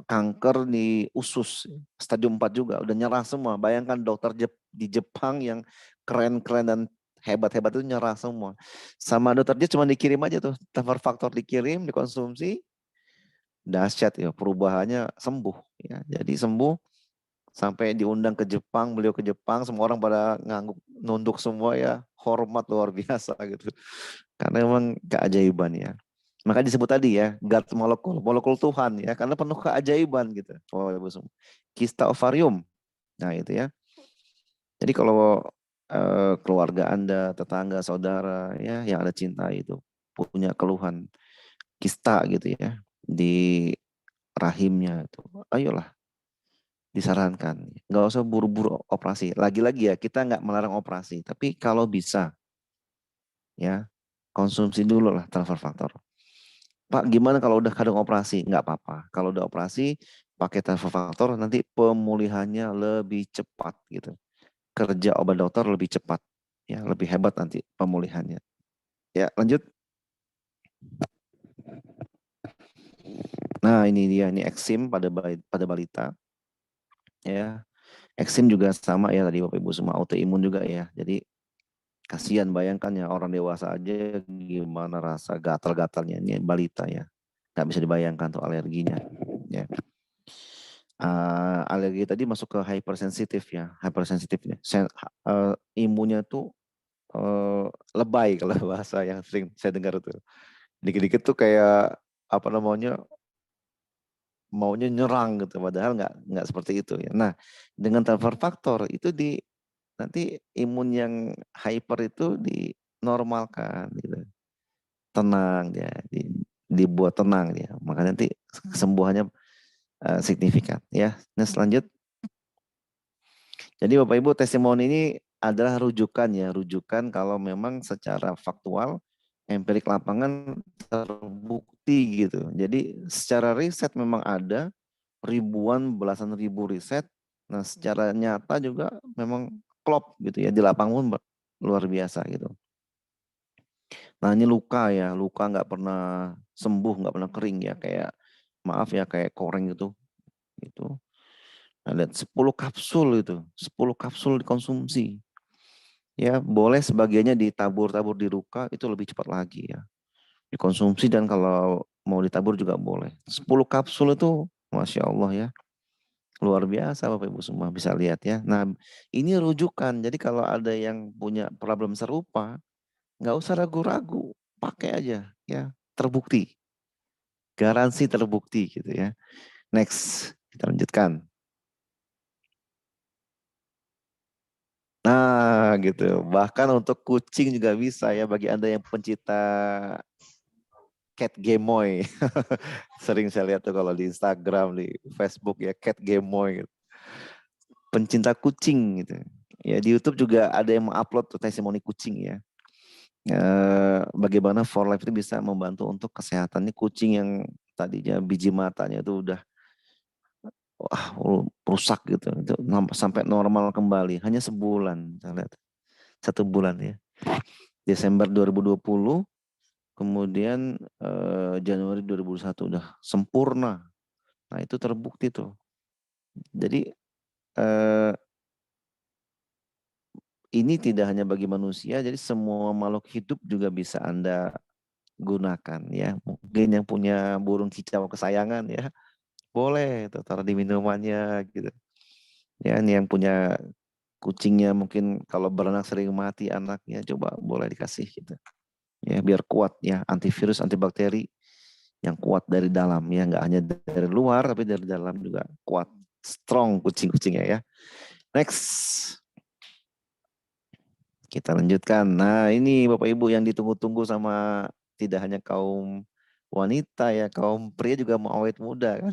kanker di usus stadium 4 juga, udah nyerah semua. Bayangkan dokter di Jepang yang keren-keren dan hebat-hebat itu nyerah semua. Sama dokter dia cuma dikirim aja tuh, transfer faktor dikirim, dikonsumsi, dahsyat ya, perubahannya sembuh ya. Jadi sembuh sampai diundang ke Jepang, beliau ke Jepang, semua orang pada ngangguk, nunduk semua ya, hormat luar biasa gitu. Karena memang keajaiban ya. Maka disebut tadi ya, God molekul Tuhan ya, karena penuh keajaiban gitu. Oh, kista ovarium. Nah, itu ya. Jadi kalau keluarga Anda, tetangga, saudara ya yang ada cinta itu punya keluhan kista gitu ya di rahimnya itu. Ayolah disarankan. Nggak usah buru-buru operasi. Lagi-lagi ya, kita nggak melarang operasi, tapi kalau bisa ya konsumsi dulu lah transfer faktor. Pak, gimana kalau udah kadang operasi? Nggak apa-apa. Kalau udah operasi, pakai transfer faktor, nanti pemulihannya lebih cepat gitu. Kerja obat dokter lebih cepat. Ya, lebih hebat nanti pemulihannya. Ya, lanjut. Nah, ini dia. Ini eksim pada balita. Ya, eksim juga sama ya tadi Bapak Ibu semua autoimun juga ya. Jadi kasihan bayangkan ya orang dewasa aja gimana rasa gatal-gatalnya ini balita ya. Nggak bisa dibayangkan tuh alerginya. Ya. Alergi tadi masuk ke hypersensitif ya, hypersensitifnya. Imunnya tuh lebay kalau bahasa yang sering saya dengar tuh. Dikit-dikit tuh kayak apa namanya maunya nyerang gitu, padahal nggak seperti itu ya. Nah, dengan transfer faktor itu nanti imun yang hyper itu dinormalkan gitu. Tenang dia, dibuat tenang dia. Maka nanti kesembuhannya signifikan ya. Nah, selanjut. Jadi Bapak Ibu testimoni ini adalah rujukan ya, rujukan kalau memang secara faktual empirik lapangan terbukti gitu. Jadi secara riset memang ada ribuan belasan ribu riset. Nah, secara nyata juga memang klop gitu ya di lapangan luar biasa gitu. Nah, ini luka ya, luka nggak pernah sembuh, nggak pernah kering ya, kayak maaf ya kayak koreng gitu. Itu. Nah, lihat 10 kapsul itu, 10 kapsul dikonsumsi. Ya, boleh sebagiannya ditabur-tabur di luka itu lebih cepat lagi ya. Dikonsumsi dan kalau mau ditabur juga boleh. 10 kapsul itu Masya Allah ya. Luar biasa Bapak Ibu semua bisa lihat ya. Nah, ini rujukan. Jadi kalau ada yang punya problem serupa, nggak usah ragu-ragu. Pakai aja ya. Terbukti. Garansi terbukti gitu ya. Next, kita lanjutkan. Nah, gitu. Bahkan untuk kucing juga bisa ya bagi Anda yang pencinta cat gemoy. Sering saya lihat tuh kalau di Instagram, di Facebook ya cat gemoy gitu. Pencinta kucing gitu. Ya di YouTube juga ada yang mengupload tuh testimoni kucing ya. Bagaimana For Life itu bisa membantu untuk kesehatannya kucing yang tadinya biji matanya itu udah rusak gitu. Itu sampai normal kembali hanya sebulan. Saya lihat. 1 bulan ya. Desember 2020 kemudian Januari 2021 udah sempurna. Nah, itu terbukti tuh. Jadi ini tidak hanya bagi manusia, jadi semua makhluk hidup juga bisa Anda gunakan ya. Mungkin yang punya burung kicau kesayangan ya, boleh tuh taruh di minumannya gitu. Ya, ini yang punya kucingnya mungkin kalau beranak sering mati anaknya, coba boleh dikasih gitu. Ya, biar kuat ya, antivirus, antibakteri yang kuat dari dalam ya, nggak hanya dari luar tapi dari dalam juga kuat, strong kucing-kucingnya ya. Next. Kita lanjutkan. Nah, ini Bapak Ibu yang ditunggu-tunggu sama tidak hanya kaum wanita ya, kaum pria juga mau awet muda kan.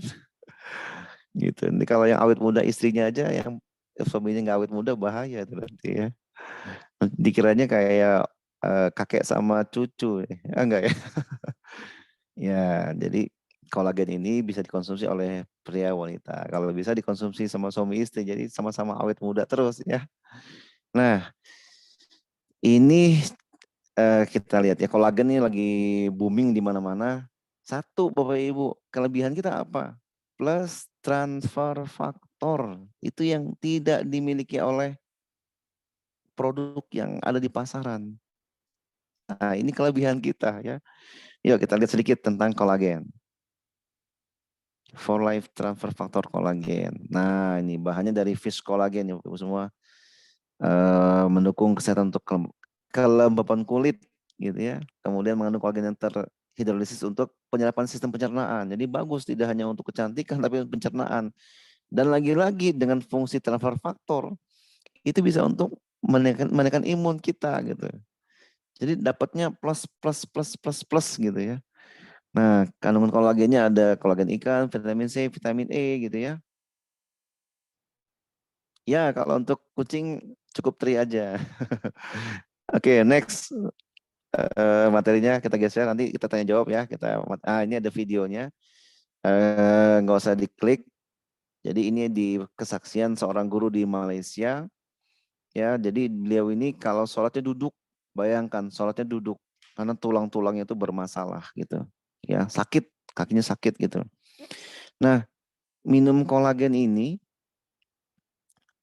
Gitu. Ini kalau yang awet muda istrinya aja, yang suaminya nggak awet muda bahaya tuh nanti ya. Dikiranya kayak kakek sama cucu, enggak ya? Ya, jadi kolagen ini bisa dikonsumsi oleh pria wanita. Kalau bisa dikonsumsi sama suami istri, jadi sama-sama awet muda terus ya. Nah, ini kita lihat ya, kolagen ini lagi booming di mana-mana. Satu, Bapak Ibu, kelebihan kita apa? Plus transfer faktor. Itu yang tidak dimiliki oleh produk yang ada di pasaran. Nah, ini kelebihan kita ya. Yuk kita lihat sedikit tentang kolagen. For life transfer faktor kolagen. Nah, ini bahannya dari fish kolagen ya, Bapak Ibu semua. Mendukung kesehatan untuk kelembapan kulit gitu ya. Kemudian mengandung kolagen yang terhidrolisis untuk penyerapan sistem pencernaan. Jadi bagus tidak hanya untuk kecantikan tapi untuk pencernaan. Dan lagi-lagi dengan fungsi transfer faktor itu bisa untuk menaikkan imun kita gitu. Jadi dapatnya plus plus plus plus plus gitu ya. Nah, kandungan kolagennya ada kolagen ikan, vitamin C, vitamin E gitu ya. Ya, kalau untuk kucing cukup 3 aja. Oke, next. Materinya kita geser, nanti kita tanya jawab ya. Ini ada videonya. Nggak usah diklik. Jadi ini di kesaksian seorang guru di Malaysia. Ya, jadi beliau ini kalau sholatnya duduk, bayangkan sholatnya duduk karena tulang-tulangnya itu bermasalah gitu. Ya, sakit, kakinya sakit gitu. Nah, minum kolagen ini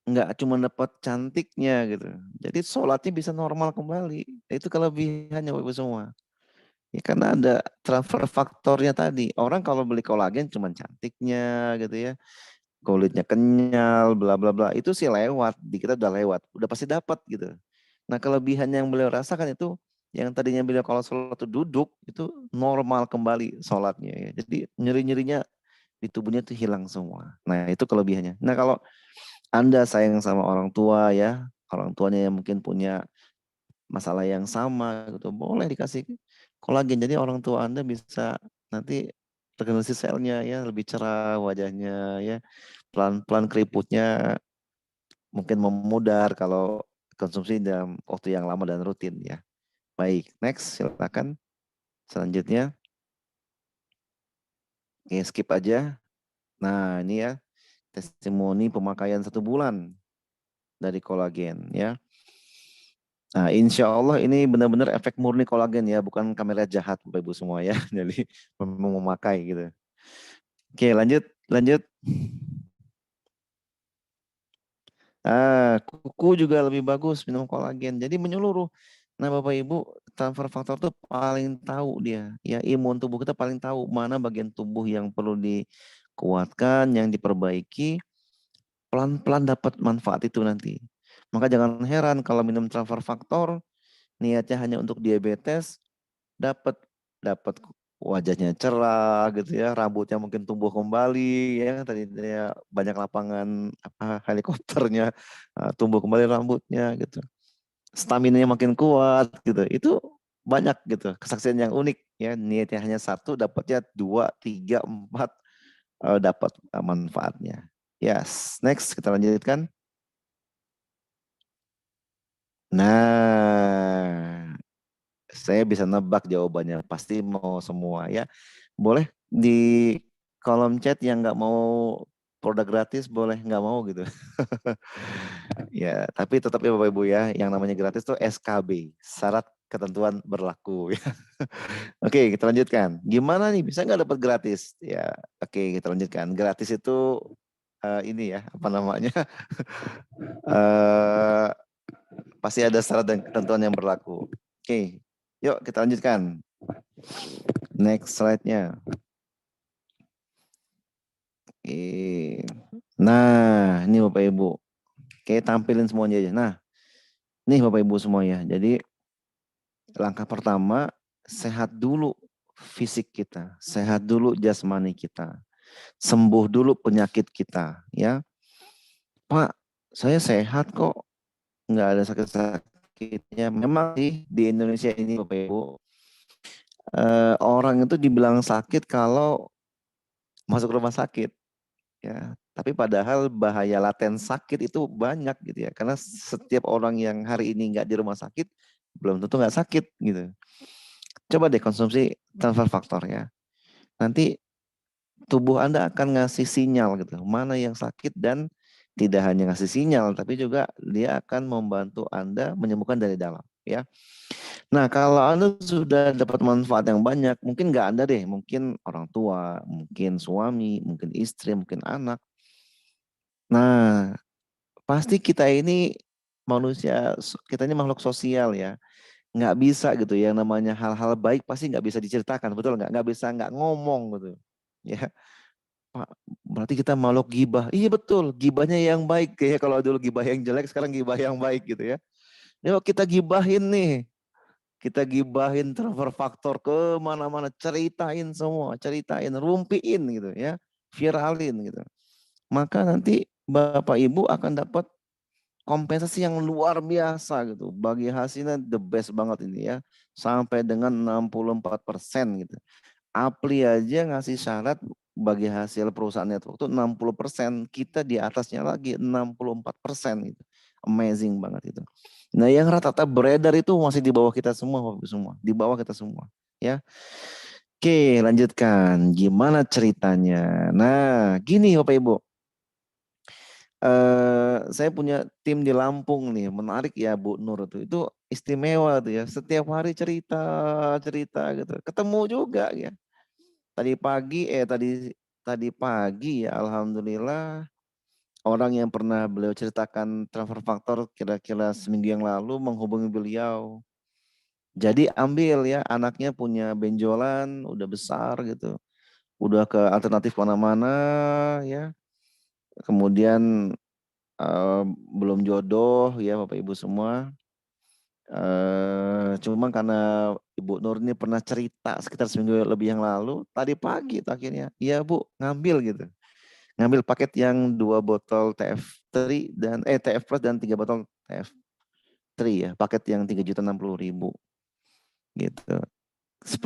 nggak cuma dapat cantiknya gitu. Jadi sholatnya bisa normal kembali. Itu kelebihannya Bapak Ibu semua. Ya, karena ada transfer faktornya tadi. Orang kalau beli kolagen cuma cantiknya gitu ya. Kulitnya kenyal, bla bla bla. Itu sih lewat, di kita udah lewat, udah pasti dapat gitu. Nah, kelebihan yang beliau rasakan itu yang tadinya beliau kalau sholat itu duduk, itu normal kembali sholatnya ya. Jadi nyeri-nyerinya di tubuhnya itu hilang semua. Nah, itu kelebihannya. Nah, kalau Anda sayang sama orang tua ya, orang tuanya yang mungkin punya masalah yang sama gitu, boleh dikasih kolagen. Jadi orang tua Anda bisa nanti regenerasi selnya ya, lebih cerah wajahnya ya, pelan-pelan keriputnya mungkin memudar kalau konsumsi dalam waktu yang lama dan rutin ya. Baik, next silakan. Selanjutnya, oke, skip aja. Nah, ini ya testimoni pemakaian 1 bulan dari kolagen ya. Nah, insya Allah ini benar-benar efek murni kolagen ya, bukan kamera jahat Bapak Ibu semua ya. Jadi memang memakai gitu. Oke, lanjut, lanjut. Kuku juga lebih bagus minum kolagen. Jadi menyeluruh. Nah, Bapak Ibu, transfer faktor tuh paling tahu dia. Ya, imun tubuh kita paling tahu mana bagian tubuh yang perlu dikuatkan, yang diperbaiki. Pelan-pelan dapat manfaat itu nanti. Maka jangan heran kalau minum transfer faktor niatnya hanya untuk diabetes, dapat dapat wajahnya cerah gitu ya, rambutnya mungkin tumbuh kembali ya, tadinya banyak lapangan helikopternya, tumbuh kembali rambutnya gitu. Stamina-nya makin kuat gitu. Itu banyak gitu kesaksian yang unik ya, niatnya hanya satu dapatnya 2, 3, 4 dapat manfaatnya. Yes, next kita lanjutkan. Nah, saya bisa nebak jawabannya. Pasti mau semua ya. Boleh di kolom chat yang nggak mau produk gratis, boleh nggak mau gitu. Ya, tapi tetap ya Bapak Ibu ya, yang namanya gratis tuh SKB, syarat ketentuan berlaku. Oke, kita lanjutkan. Gimana nih, bisa nggak dapat gratis? Ya, oke, kita lanjutkan. Gratis itu ini ya, apa namanya? eh Pasti ada syarat dan ketentuan yang berlaku. Oke, yuk kita lanjutkan. Next slide-nya. Oke. Nah, ini Bapak Ibu. Oke, tampilin semuanya aja. Nah, nih Bapak Ibu semua ya. Jadi langkah pertama, sehat dulu fisik kita, sehat dulu jasmani kita, sembuh dulu penyakit kita ya. Pak, saya sehat kok, nggak ada sakit-sakitnya. Memang sih di Indonesia ini Bapak Ibu, orang itu dibilang sakit kalau masuk rumah sakit ya. Tapi padahal bahaya laten sakit itu banyak gitu ya. Karena setiap orang yang hari ini nggak di rumah sakit, belum tentu nggak sakit gitu. Coba deh konsumsi transfer faktor ya. Nanti tubuh Anda akan ngasih sinyal gitu. Mana yang sakit dan tidak hanya ngasih sinyal, tapi juga dia akan membantu Anda menyembuhkan dari dalam ya. Nah, kalau Anda sudah dapat manfaat yang banyak, mungkin nggak Anda deh, mungkin orang tua, mungkin suami, mungkin istri, mungkin anak. Nah, pasti kita ini manusia, kita ini makhluk sosial ya. Nggak bisa gitu ya, yang namanya hal-hal baik pasti nggak bisa diceritakan, betul nggak? Nggak bisa nggak ngomong gitu. Ya, Pak, berarti kita makhluk gibah. Iya betul, gibahnya yang baik. Kayak kalau dulu gibah yang jelek, sekarang gibah yang baik gitu ya. Yuk kita gibahin nih. Kita gibahin transfer faktor ke mana-mana, ceritain semua, ceritain, rumpiin gitu ya, viralin gitu. Maka nanti Bapak Ibu akan dapat kompensasi yang luar biasa gitu. Bagi hasilnya the best banget ini ya, sampai dengan 64% gitu. Apli aja ngasih syarat bagi hasil perusahaan network itu 60%, kita di atasnya lagi 64% gitu. Amazing banget itu. Nah, yang rata-rata beredar itu masih di bawah kita semua, di bawah kita semua, ya. Oke, lanjutkan. Gimana ceritanya? Nah, gini Bapak Ibu. Saya punya tim di Lampung nih, menarik ya Bu Nur tuh. Itu istimewa tuh ya. Setiap hari cerita, cerita gitu. Ketemu juga ya. Tadi pagi ya alhamdulillah orang yang pernah beliau ceritakan transfer faktor kira-kira seminggu yang lalu menghubungi beliau. Jadi ambil ya, anaknya punya benjolan udah besar gitu. Udah ke alternatif mana-mana ya. Kemudian belum jodoh ya Bapak Ibu semua. Cuma karena Ibu Nur ini pernah cerita sekitar seminggu lebih yang lalu, tadi pagi akhirnya, iya Bu, ngambil gitu. Ngambil paket yang 2 botol TF3 dan TF Plus dan 3 botol TF3 ya, paket yang 3.060.000 gitu.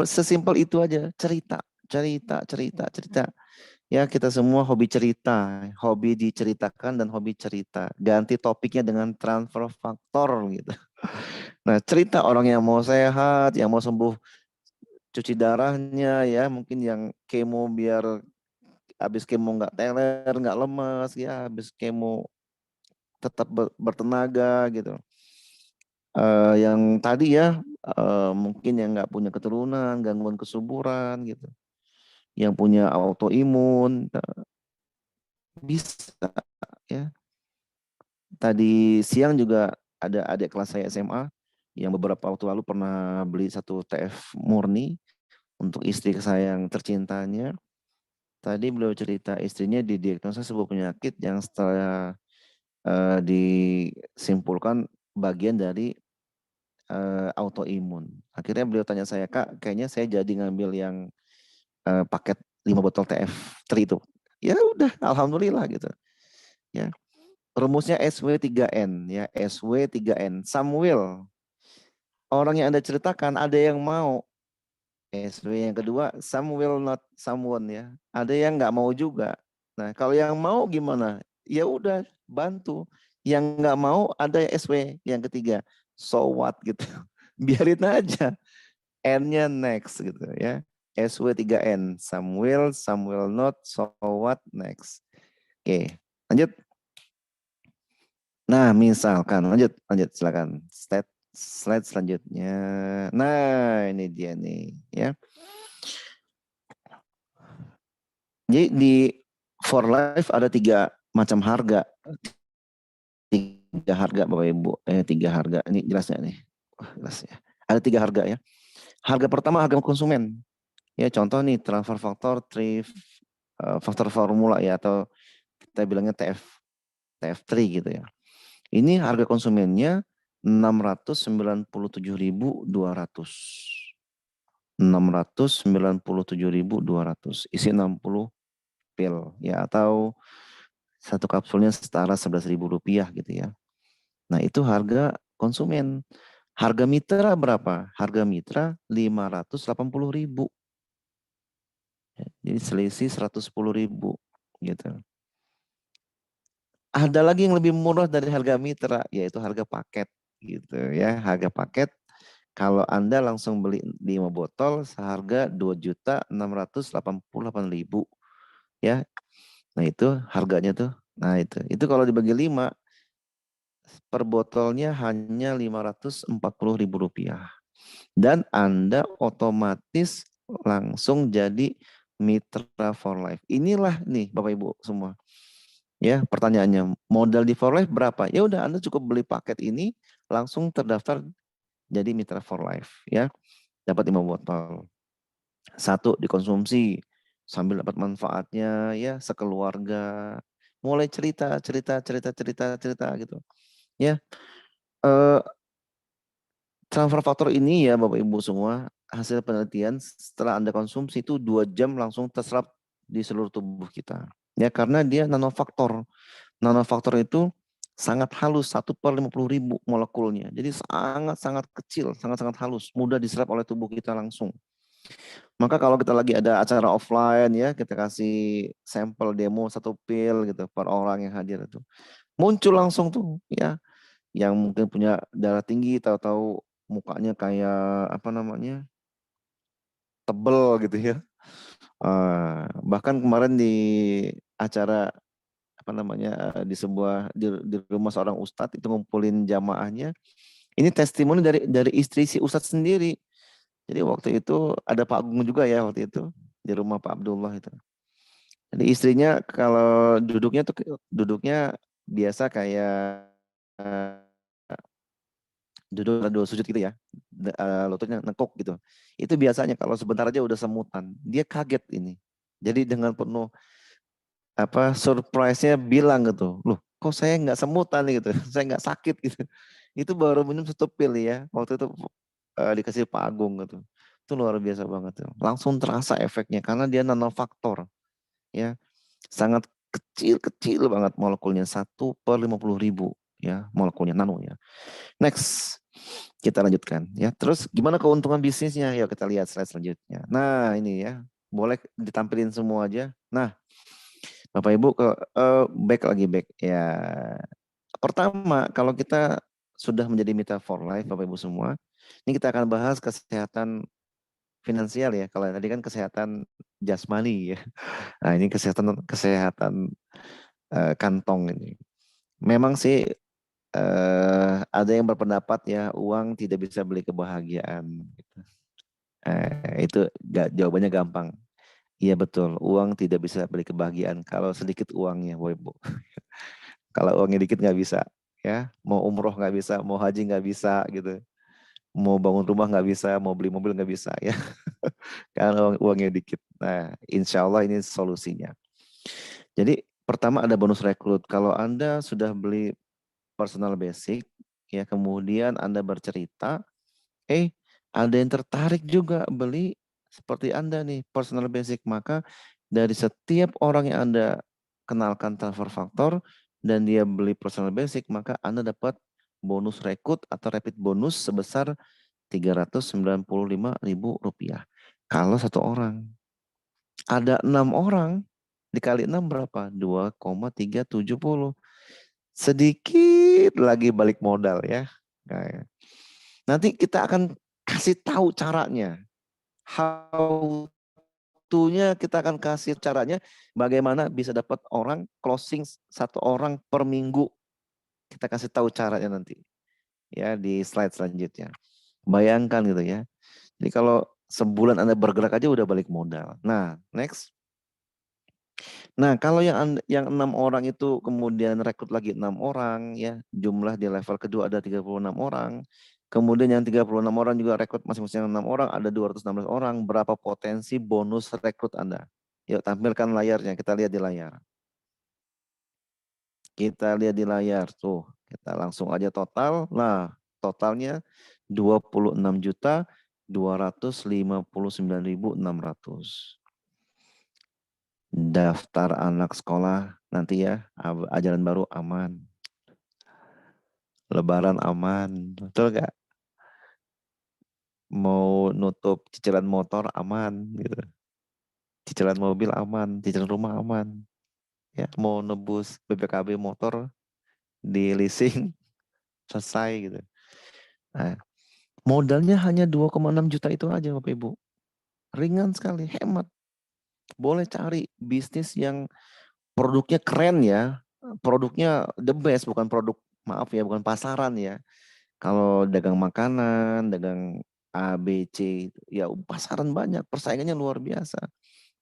Sesimpel itu aja, cerita, cerita, cerita, cerita. Ya kita semua hobi cerita, hobi diceritakan dan hobi cerita. Ganti topiknya dengan transfer faktor gitu. Nah cerita orang yang mau sehat, yang mau sembuh cuci darahnya ya, mungkin yang kemo biar habis kemo nggak teler, nggak lemas ya, habis kemo tetap bertenaga gitu. Yang tadi ya mungkin yang nggak punya keturunan, gangguan kesuburan gitu, yang punya autoimun bisa ya. Tadi siang juga ada adik kelas saya SMA yang beberapa waktu lalu pernah beli 1 TF murni untuk istri saya yang tercintanya. Tadi beliau cerita istrinya didiagnosa sebuah penyakit yang setelah disimpulkan bagian dari autoimun. Akhirnya beliau tanya saya, Kak, kayaknya saya jadi ngambil yang paket 5 botol TF3 itu. Ya udah, alhamdulillah gitu. Ya. Rumusnya SW3N ya, SW3N. Samuel, orang yang Anda ceritakan ada yang mau. SW yang kedua, Samuel not someone ya. Ada yang nggak mau juga. Nah, kalau yang mau gimana? Ya udah, bantu. Yang nggak mau ada SW yang ketiga. So what gitu. Biarin aja. N-nya next gitu ya. SW3N. Samuel, Samuel not, so what next. Oke, lanjut. Nah, misalkan lanjut silakan. Slide selanjutnya. Nah, ini dia nih ya. Jadi di For Life ada 3 macam harga. 3 harga Bapak Ibu. 3 harga. Ini jelasnya nih. Jelas ya. Ada 3 harga ya. Harga pertama harga konsumen. Ya contoh nih transfer faktor, faktor formula ya atau kita bilangnya TF3 gitu ya. Ini harga konsumennya 697.200. 697.200. Isi 60 pil ya atau satu kapsulnya setara Rp11.000 gitu ya. Nah, itu harga konsumen. Harga mitra berapa? Harga mitra 580.000. Jadi selisih 110.000 gitu. Ada lagi yang lebih murah dari harga mitra, yaitu harga paket gitu ya. Harga paket kalau Anda langsung beli 5 botol seharga 2.688.000 ya. Nah, itu harganya tuh. Nah, itu kalau dibagi 5 per botolnya hanya Rp540.000. Dan Anda otomatis langsung jadi mitra for life. Inilah nih Bapak Ibu semua. Ya, pertanyaannya, modal di for life berapa? Ya udah, Anda cukup beli paket ini langsung terdaftar jadi mitra for life ya. Dapat 5 botol. Satu dikonsumsi sambil dapat manfaatnya ya sekeluarga. Mulai cerita gitu. Ya, eh, transfer faktor ini ya Bapak Ibu semua, hasil penelitian setelah Anda konsumsi itu 2 jam langsung terserap di seluruh tubuh kita. Ya, karena dia nanofaktor. Nanofaktor itu sangat halus, 1/50.000 molekulnya. Jadi sangat-sangat kecil, sangat-sangat halus, mudah diserap oleh tubuh kita langsung. Maka kalau kita lagi ada acara offline ya, kita kasih sampel demo 1 pil gitu per orang yang hadir itu. Muncul langsung tuh ya, yang mungkin punya darah tinggi, tahu-tahu mukanya kayak apa namanya, tebel gitu ya. Bahkan kemarin di acara apa namanya di sebuah di rumah seorang ustadz itu ngumpulin jamaahnya. Ini testimoni dari istri si ustadz sendiri. Jadi waktu itu ada Pak Agung juga ya waktu itu di rumah Pak Abdullah itu. Jadi istrinya kalau duduknya biasa kayak eh, duduk dua sujud gitu ya, lututnya nekuk gitu. Itu biasanya kalau sebentar aja udah semutan. Dia kaget ini. Jadi dengan penuh apa surprise-nya bilang gitu, loh kok saya nggak semutan gitu, saya nggak sakit gitu. Itu baru minum 1 pil ya, waktu itu dikasih Pak Agung gitu. Itu luar biasa banget tuh. Langsung terasa efeknya karena dia nanofaktor ya, sangat kecil banget molekulnya, 1/50.000 ya molekulnya nano ya. Next, kita lanjutkan ya. Terus gimana keuntungan bisnisnya? Yuk kita lihat slide selanjutnya. Nah ini ya, boleh ditampilin semua aja. Nah Bapak Ibu ke back ya. Pertama, kalau kita sudah menjadi mitra for life Bapak Ibu semua, ini kita akan bahas kesehatan finansial ya. Kalau tadi kan kesehatan jasmani ya. Nah, ini kesehatan kesehatan kantong ini. Memang sih ada yang berpendapat ya uang tidak bisa beli kebahagiaan. Gitu. Itu jawabannya gampang. Iya betul, uang tidak bisa beli kebahagiaan kalau sedikit uangnya, Bapak Ibu. Kalau uangnya dikit nggak bisa, ya. Mau umroh nggak bisa, mau haji nggak bisa, gitu. Mau bangun rumah nggak bisa, mau beli mobil nggak bisa, ya. Karena uangnya dikit. Nah, insya Allah ini solusinya. Jadi pertama ada bonus rekrut. Kalau Anda sudah beli personal basic, ya kemudian Anda bercerita, ada yang tertarik juga beli seperti Anda nih personal basic, maka dari setiap orang yang Anda kenalkan transfer faktor dan dia beli personal basic, maka Anda dapat bonus rekrut atau rapid bonus sebesar Rp395.000. Kalau 1 orang. Ada 6 orang, dikali 6 berapa? 2,370. Sedikit lagi balik modal ya. Nah, nanti kita akan kasih tahu caranya. How to-nya kita akan kasih caranya bagaimana bisa dapat orang closing 1 orang per minggu. Kita kasih tahu caranya nanti ya di slide selanjutnya. Bayangkan gitu ya. Jadi kalau sebulan Anda bergerak aja udah balik modal. Nah, next. Nah, kalau yang 6 orang itu kemudian rekrut lagi 6 orang ya, jumlah di level kedua ada 36 orang. Kemudian yang 36 orang juga rekrut masing-masing 6 orang, ada 216 orang. Berapa potensi bonus rekrut Anda? Yuk tampilkan layarnya, kita lihat di layar. Kita lihat di layar tuh. Kita langsung aja total. Nah, totalnya 26.259.600. Daftar anak sekolah nanti ya, ajaran baru aman. Lebaran aman, betul gak? Mau nutup cicilan motor aman gitu. Cicilan mobil aman, cicilan rumah aman. Ya, mau nebus BPKB motor di leasing selesai gitu. Nah, modalnya hanya 2,6 juta itu aja Bapak Ibu. Ringan sekali, hemat. Boleh cari bisnis yang produknya keren ya. Produknya the best, bukan produk, maaf ya, bukan pasaran ya. Kalau dagang makanan, dagang A, B, C, ya pasaran banyak, persaingannya luar biasa.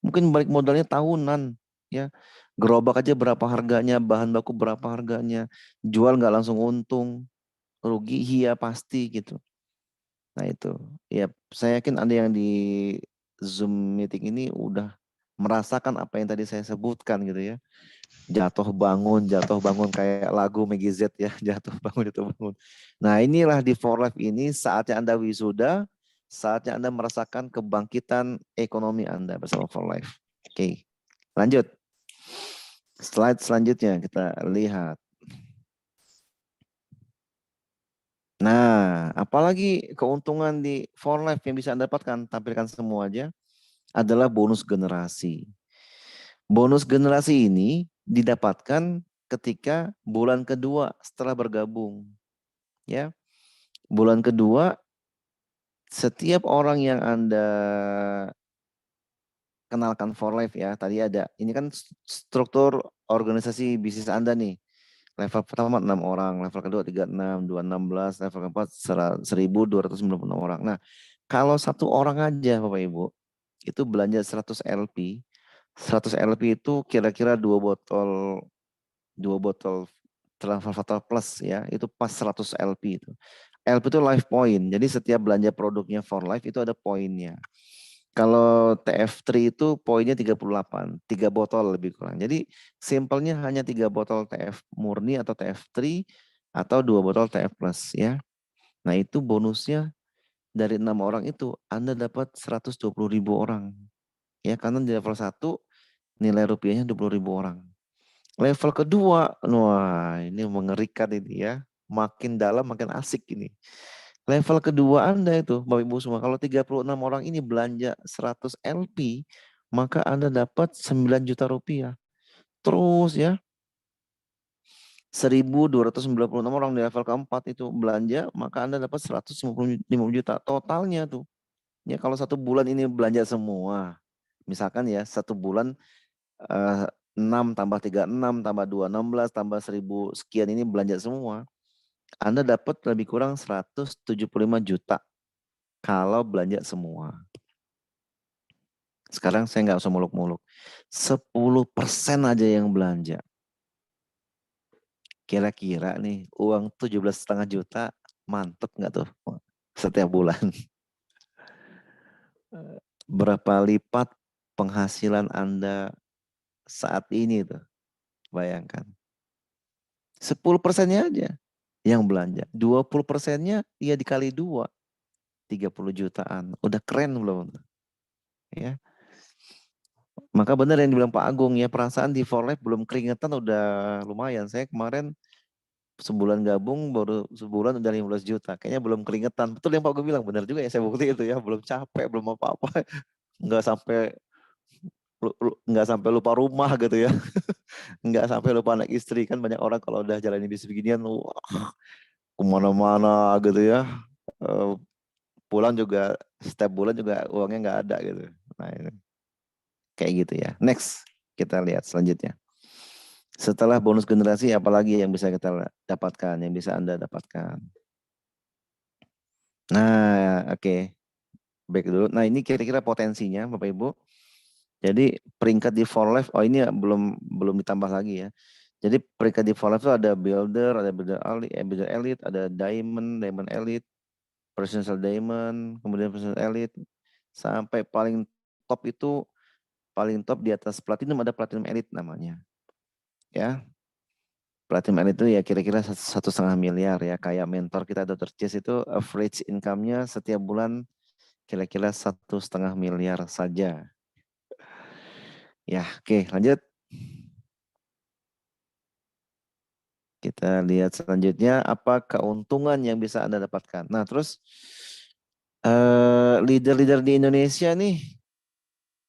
Mungkin balik modalnya tahunan, ya. Gerobak aja berapa harganya, bahan baku berapa harganya, jual nggak langsung untung, rugi iya pasti gitu. Nah itu, ya saya yakin ada yang di Zoom meeting ini udah merasakan apa yang tadi saya sebutkan gitu ya. Jatuh bangun kayak lagu Meggy Z ya, jatuh bangun. Nah inilah di For Life ini saatnya Anda wisuda, saatnya Anda merasakan kebangkitan ekonomi Anda bersama For Life. Oke, lanjut. Slide selanjutnya kita lihat. Nah, apalagi keuntungan di For Life yang bisa Anda dapatkan, tampilkan semua aja, adalah bonus generasi. Bonus generasi ini didapatkan ketika bulan kedua setelah bergabung. Ya, bulan kedua setiap orang yang Anda kenalkan For Life ya, tadi ada. Ini kan struktur organisasi bisnis Anda nih. Level pertama 6 orang, level kedua 36, 216, level keempat 1.296 orang. Nah, kalau satu orang aja Bapak Ibu, itu belanja 100 LP. 100 LP itu kira-kira dua botol Travel Fatal Plus ya, itu pas 100 LP itu. LP itu life point. Jadi setiap belanja produknya For Life itu ada poinnya. Kalau TF3 itu poinnya 38, 3 botol lebih kurang. Jadi simpelnya hanya 3 botol TF murni atau TF3 atau 2 botol TF plus ya. Nah itu bonusnya dari 6 orang itu Anda dapat 120.000 orang. Ya karena di level 1 nilai rupiahnya 20.000 orang. Level kedua, wah ini mengerikan ini ya. Makin dalam makin asik ini. Level kedua Anda itu, Bapak Ibu semua, kalau 36 orang ini belanja 100 LP, maka Anda dapat 9 juta rupiah. Terus ya, 1.296 orang di level keempat itu belanja, maka Anda dapat 150 juta. Totalnya tuh, ya kalau satu bulan ini belanja semua, misalkan ya, satu bulan 6 tambah 36 tambah 2, 16 tambah 1.000 sekian ini belanja semua, Anda dapat lebih kurang 175 juta kalau belanja semua. Sekarang saya nggak usah muluk-muluk. 10% aja yang belanja. Kira-kira nih uang 17,5 juta mantep nggak tuh setiap bulan? Berapa lipat penghasilan Anda saat ini tuh? Bayangkan. 10%-nya aja yang belanja. 20%-nya ya dikali 2. 30 jutaan. Udah keren belum? Ya. Maka benar yang dibilang Pak Agung ya, perasaan di For Life belum keringetan udah lumayan. Saya kemarin sebulan gabung baru sebulan udah 15 juta. Kayaknya belum keringetan. Betul yang Pak Agung bilang, benar juga ya, saya bukti itu ya, belum capek, belum apa-apa. Nggak sampai nggak sampai lupa rumah gitu ya. Nggak sampai lupa anak istri. Kan banyak orang kalau udah jalani bisnis beginian, wah, kemana-mana gitu ya. Eh, Pulang juga setiap bulan juga uangnya nggak ada gitu. Nah, ini. Kayak gitu ya. Next, kita lihat selanjutnya. Setelah bonus generasi, apalagi yang bisa kita dapatkan, yang bisa Anda dapatkan. Nah, oke. Baik dulu. Nah, ini kira-kira potensinya, Bapak Ibu. Jadi peringkat di For Life, oh ini ya, belum ditambah lagi ya. Jadi peringkat di For Life itu ada Builder, ada Builder Elite, ada Diamond, Diamond Elite, Presidential Diamond, kemudian Presidential Elite, sampai paling top di atas Platinum ada Platinum Elite namanya. Ya, Platinum Elite itu ya kira-kira 1,5 miliar ya. Kayak mentor kita Dr. Chase itu average income-nya setiap bulan kira-kira 1,5 miliar saja. Ya, oke, lanjut. Kita lihat selanjutnya apa keuntungan yang bisa Anda dapatkan. Nah, terus leader-leader di Indonesia nih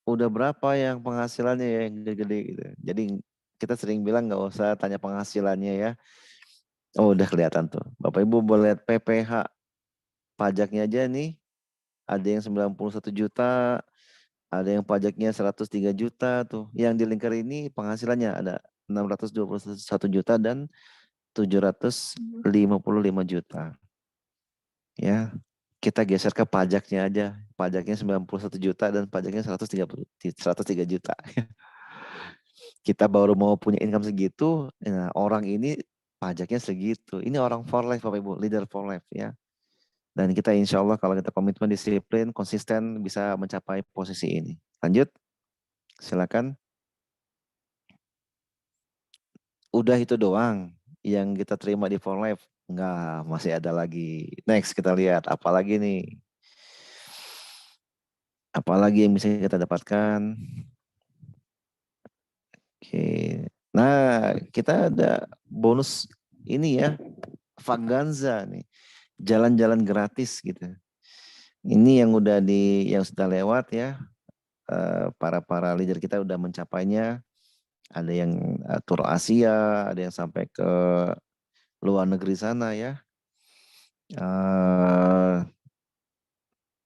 udah berapa yang penghasilannya yang gede-gede gitu. Jadi kita sering bilang nggak usah tanya penghasilannya ya. Oh udah kelihatan tuh. Bapak Ibu boleh lihat PPH pajaknya aja nih. Ada yang 91 juta, ada yang pajaknya 103 juta tuh. Yang di lingkar ini penghasilannya ada 621 juta dan 755 juta. Ya, kita geser ke pajaknya aja. Pajaknya 91 juta dan pajaknya 103 juta. Kita baru mau punya income segitu, nah orang ini pajaknya segitu. Ini orang for life Bapak Ibu, leader for life ya. Dan kita insya Allah kalau kita komitmen, disiplin, konsisten bisa mencapai posisi ini. Lanjut, silakan. Udah itu doang yang kita terima di for life? Enggak, masih ada lagi. Next kita lihat, apalagi nih. Apalagi yang bisa kita dapatkan. Oke. Nah, kita ada bonus ini ya, Vaganza nih. Jalan-jalan gratis gitu. Ini yang sudah lewat ya. Para leader kita udah mencapainya. Ada yang tur Asia, ada yang sampai ke luar negeri sana ya.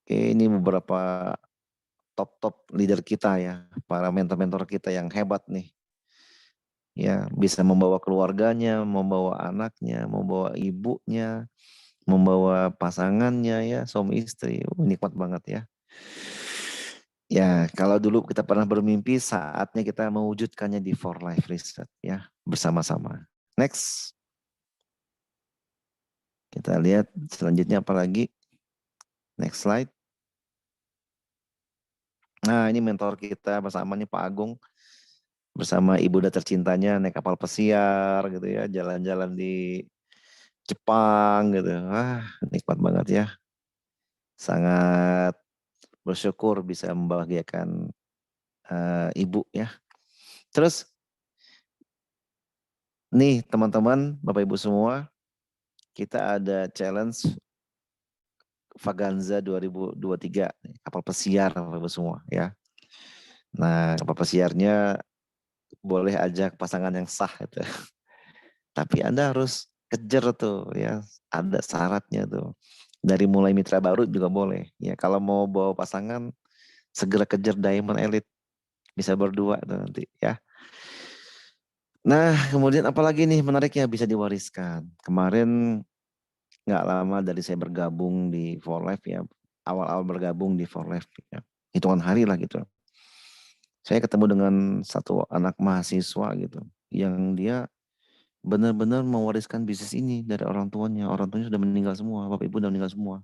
Ini beberapa top leader kita ya, para mentor-mentor kita yang hebat nih. Ya, bisa membawa keluarganya, membawa anaknya, membawa ibunya, membawa pasangannya ya, suami istri. Nikmat banget ya. Ya, kalau dulu kita pernah bermimpi, saatnya kita mewujudkannya di For Life Research ya, bersama-sama. Next. Kita lihat selanjutnya apa lagi. Next slide. Nah, ini mentor kita bersama nih Pak Agung. Bersama ibunda tercintanya naik kapal pesiar gitu ya, jalan-jalan di Jepang gitu. Wah, nikmat banget ya. Sangat bersyukur bisa membahagiakan ibu ya. Terus nih teman-teman, Bapak Ibu semua, kita ada challenge Vaganza 2023, kapal pesiar Bapak Ibu semua ya. Nah, kapal pesiarnya boleh ajak pasangan yang sah itu. Tapi Anda harus kejar tuh ya, ada syaratnya tuh. Dari mulai mitra baru juga boleh. Ya, kalau mau bawa pasangan segera kejar Diamond Elite, bisa berdua tuh nanti ya. Nah, kemudian apalagi nih menariknya bisa diwariskan. Kemarin nggak lama dari saya bergabung di For Life ya, awal-awal bergabung di For Life ya, hitungan hari lah gitu. Saya ketemu dengan satu anak mahasiswa gitu, yang dia benar-benar mewariskan bisnis ini dari orang tuanya. Orang tuanya sudah meninggal semua, bapak ibu sudah meninggal semua.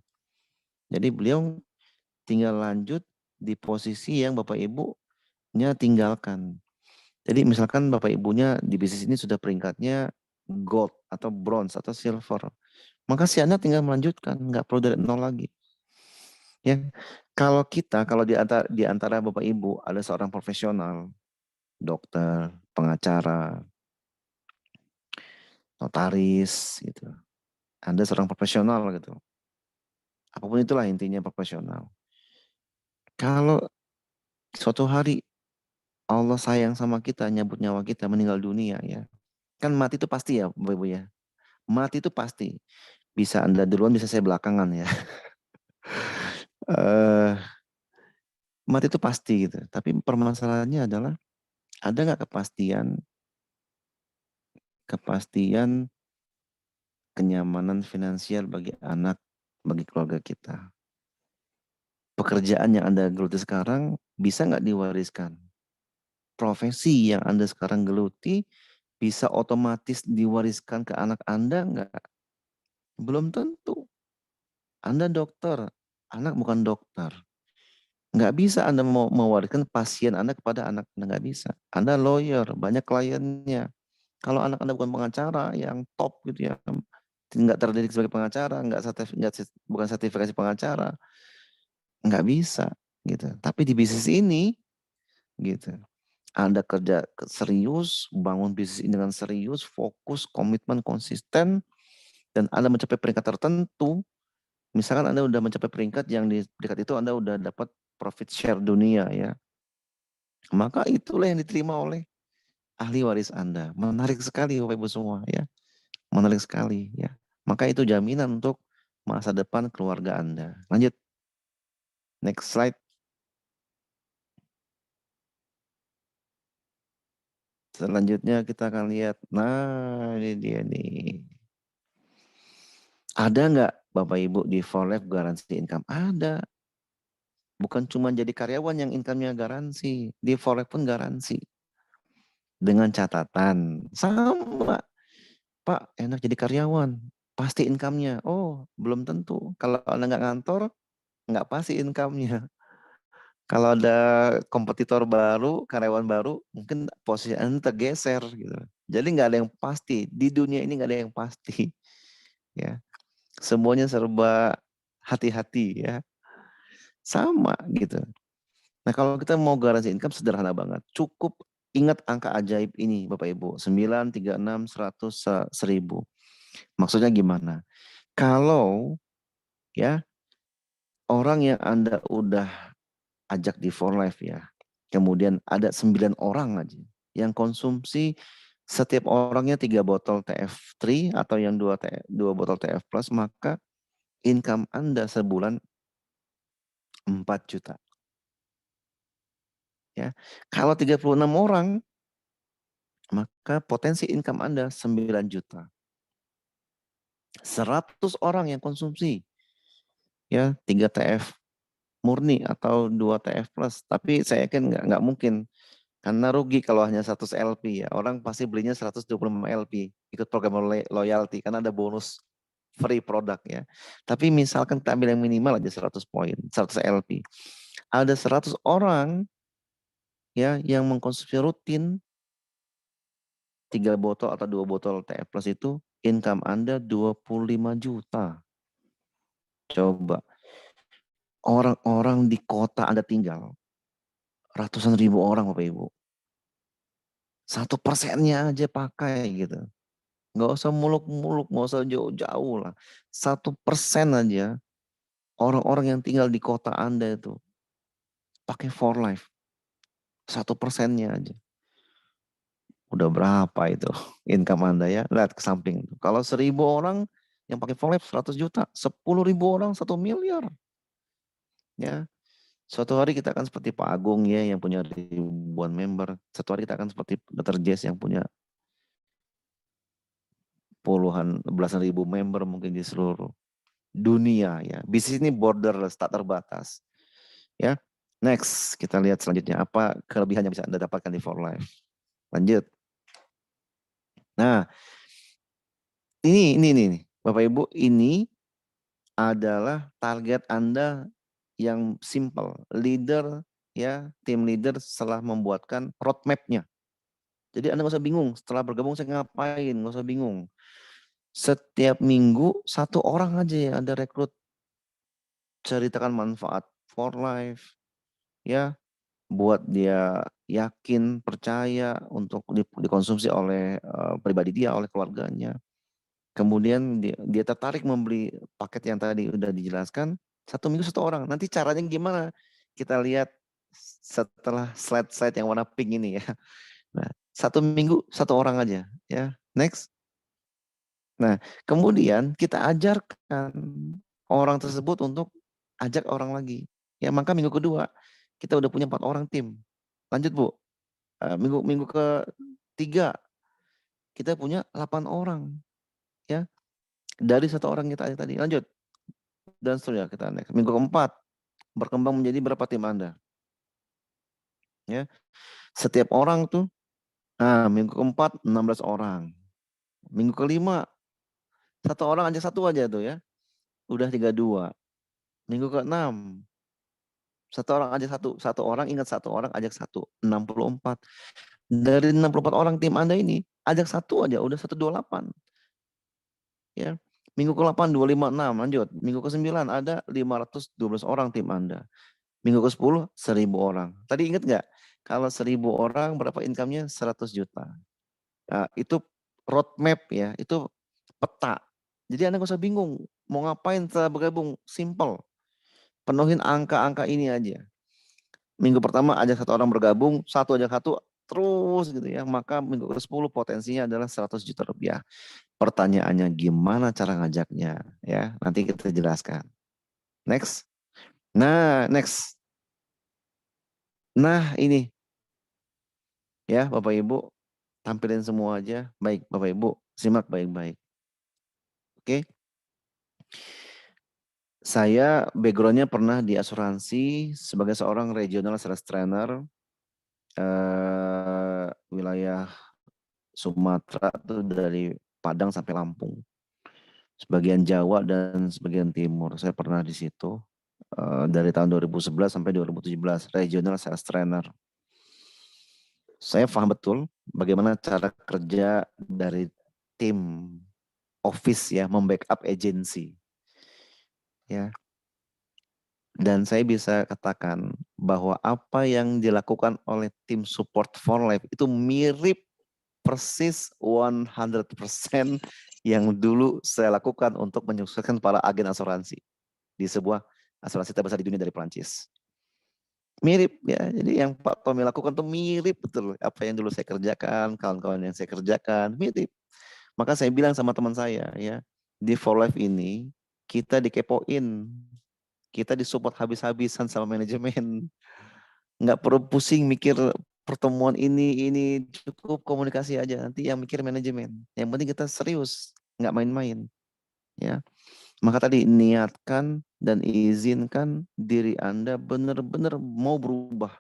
Jadi beliau tinggal lanjut di posisi yang bapak ibunya tinggalkan. Jadi misalkan bapak ibunya di bisnis ini sudah peringkatnya gold atau bronze atau silver, maka si anak tinggal melanjutkan, nggak perlu dari nol lagi. Ya, kalau di antara bapak ibu ada seorang profesional, dokter, pengacara, notaris, gitu. Anda seorang profesional gitu. Apapun itulah intinya profesional. Kalau suatu hari Allah sayang sama kita, nyabut nyawa kita, meninggal dunia ya. Kan mati itu pasti ya, Bapak Ibu ya. Mati itu pasti. Bisa Anda duluan, bisa saya belakangan ya. eh Mati itu pasti gitu. Tapi permasalahannya adalah ada nggak kepastian kenyamanan finansial bagi anak, bagi keluarga kita. Pekerjaan yang Anda geluti sekarang bisa nggak diwariskan? Profesi yang Anda sekarang geluti bisa otomatis diwariskan ke anak Anda nggak? Belum tentu. Anda dokter, anak bukan dokter. Nggak bisa Anda mau mewariskan pasien Anda kepada anak Anda, nggak bisa. Anda lawyer, banyak kliennya. Kalau anak Anda bukan pengacara yang top gitu ya, nggak terdidik sebagai pengacara, bukan sertifikasi pengacara, nggak bisa gitu. Tapi di bisnis ini gitu, Anda kerja serius, bangun bisnis ini dengan serius, fokus, komitmen, konsisten, dan Anda mencapai peringkat tertentu. Misalkan Anda udah mencapai peringkat yang di peringkat itu Anda udah dapat profit share dunia ya. Maka itulah yang diterima oleh ahli waris Anda. Menarik sekali Bapak Ibu semua ya. Menarik sekali ya. Maka itu jaminan untuk masa depan keluarga Anda. Lanjut. Next slide. Selanjutnya kita akan lihat. Nah, ini dia nih. Ada nggak Bapak Ibu di For Life garansi income? Ada. Bukan cuma jadi karyawan yang income-nya garansi. Di For Life pun garansi. Dengan catatan. Sama. Pak, enak jadi karyawan. Pasti income-nya. Oh, belum tentu. Kalau Anda nggak ngantor, nggak pasti income-nya. Kalau ada kompetitor baru, karyawan baru, mungkin posisi Anda tergeser gitu. Jadi nggak ada yang pasti. Di dunia ini nggak ada yang pasti. Ya, semuanya serba hati-hati ya. Sama gitu. Nah, kalau kita mau garansi income sederhana banget. Cukup ingat angka ajaib ini Bapak Ibu. 9, 36, 100, 1000. Maksudnya gimana? Kalau ya orang yang Anda udah ajak di For Life ya. Kemudian ada 9 orang aja yang konsumsi setiap orangnya 3 botol TF3 atau yang 2 botol TF Plus, maka income Anda sebulan 4 juta. Ya. Kalau 36 orang, maka potensi income Anda 9 juta. 100 orang yang konsumsi ya 3 TF murni atau 2 TF Plus, tapi saya yakin nggak mungkin. Karena rugi kalau hanya 100 LP ya. Orang pasti belinya 125 LP. Ikut program loyalty karena ada bonus free produk ya. Tapi misalkan kita ambil yang minimal aja 100 poin, 100 LP. Ada 100 orang ya yang mengkonsumsi rutin 3 botol atau 2 botol TF Plus itu, income Anda 25 juta. Coba. Orang-orang di kota Anda tinggal, ratusan ribu orang Bapak Ibu. 1%-nya aja pakai gitu. Nggak usah muluk-muluk, nggak usah jauh-jauh lah. 1% aja orang-orang yang tinggal di kota Anda itu pakai For Life. 1%-nya aja. Udah berapa itu income Anda ya? Lihat ke samping. Kalau 1000 orang yang pakai For Life 100 juta, 10.000 orang 1 miliar. Ya, suatu hari kita akan seperti Pak Agung ya yang punya ribuan member. Suatu hari kita akan seperti Dr. Jess yang punya puluhan, belasan ribu member mungkin di seluruh dunia ya. Bisnis ini borderless, tak terbatas. Ya. Next, kita lihat selanjutnya apa kelebihan yang bisa Anda dapatkan di For Life. Lanjut. Nah, ini Bapak Ibu, ini adalah target Anda yang simple. Leader ya, tim leader setelah membuatkan roadmap-nya. Jadi Anda nggak usah bingung, setelah bergabung saya ngapain, nggak usah bingung. Setiap minggu 1 orang aja yang Anda rekrut. Ceritakan manfaat For Life, ya, buat dia yakin, percaya untuk dikonsumsi oleh pribadi dia, oleh keluarganya. Kemudian dia tertarik membeli paket yang tadi udah dijelaskan. 1 minggu 1 orang. Nanti caranya gimana? Kita lihat setelah slide-slide yang warna pink ini ya. Nah, 1 minggu 1 orang aja ya. Next. Nah, kemudian kita ajarkan orang tersebut untuk ajak orang lagi. Ya, maka minggu kedua kita udah punya 4 orang tim. Lanjut Bu. Minggu ke-3 kita punya 8 orang. Ya, dari 1 orang kita ajak tadi. Lanjut. Dan seterusnya kita next. Minggu ke-4 berkembang menjadi berapa tim Anda? Ya. Setiap orang tuh, minggu ke-4 16 orang. Minggu ke-5 1 orang ajak 1 aja tuh ya. Udah 32. Minggu ke-6 1 orang ajak 1 orang ingat 1 orang ajak 1, 64. Dari 64 orang tim Anda ini, ajak 1 aja udah 128. Ya. Minggu ke-8 256 lanjut. Minggu ke-9 ada 512 orang tim Anda. Minggu ke-10 1000 orang. Tadi ingat nggak? Kalau 1000 orang berapa income-nya? 100 juta. Nah, itu roadmap ya, itu peta. Jadi Anda nggak usah bingung mau ngapain setelah bergabung, simple. Penuhin angka-angka ini aja. Minggu pertama ajak 1 orang bergabung, 1 ajak 1, terus gitu ya, maka minggu ke-10 potensinya adalah 100 juta rupiah. Pertanyaannya gimana cara ngajaknya ya? Nanti kita jelaskan. Next. Next. Nah, ini ya Bapak Ibu, tampilin semua aja. Baik Bapak Ibu, simak baik-baik. Oke. Saya backgroundnya pernah di asuransi sebagai seorang regional sales trainer wilayah Sumatera tuh dari Padang sampai Lampung, sebagian Jawa dan sebagian Timur. Saya pernah di situ dari tahun 2011 sampai 2017 regional sales trainer. Saya paham betul bagaimana cara kerja dari tim office ya, membackup agency ya. Dan saya bisa katakan bahwa apa yang dilakukan oleh tim support for life itu mirip persis 100% yang dulu saya lakukan untuk menyukseskan para agen asuransi di sebuah asuransi terbesar di dunia dari Perancis. Mirip ya, jadi yang Pak Tommy lakukan tuh mirip betul apa yang dulu saya kerjakan, kawan-kawan yang saya kerjakan, mirip. Maka saya bilang sama teman saya ya, di For Life ini kita dikepoin, kita disupport habis-habisan sama manajemen. Nggak perlu pusing mikir pertemuan ini cukup komunikasi aja, nanti yang mikir manajemen. Yang penting kita serius, nggak main-main. Ya, maka tadi niatkan dan izinkan diri Anda benar-benar mau berubah.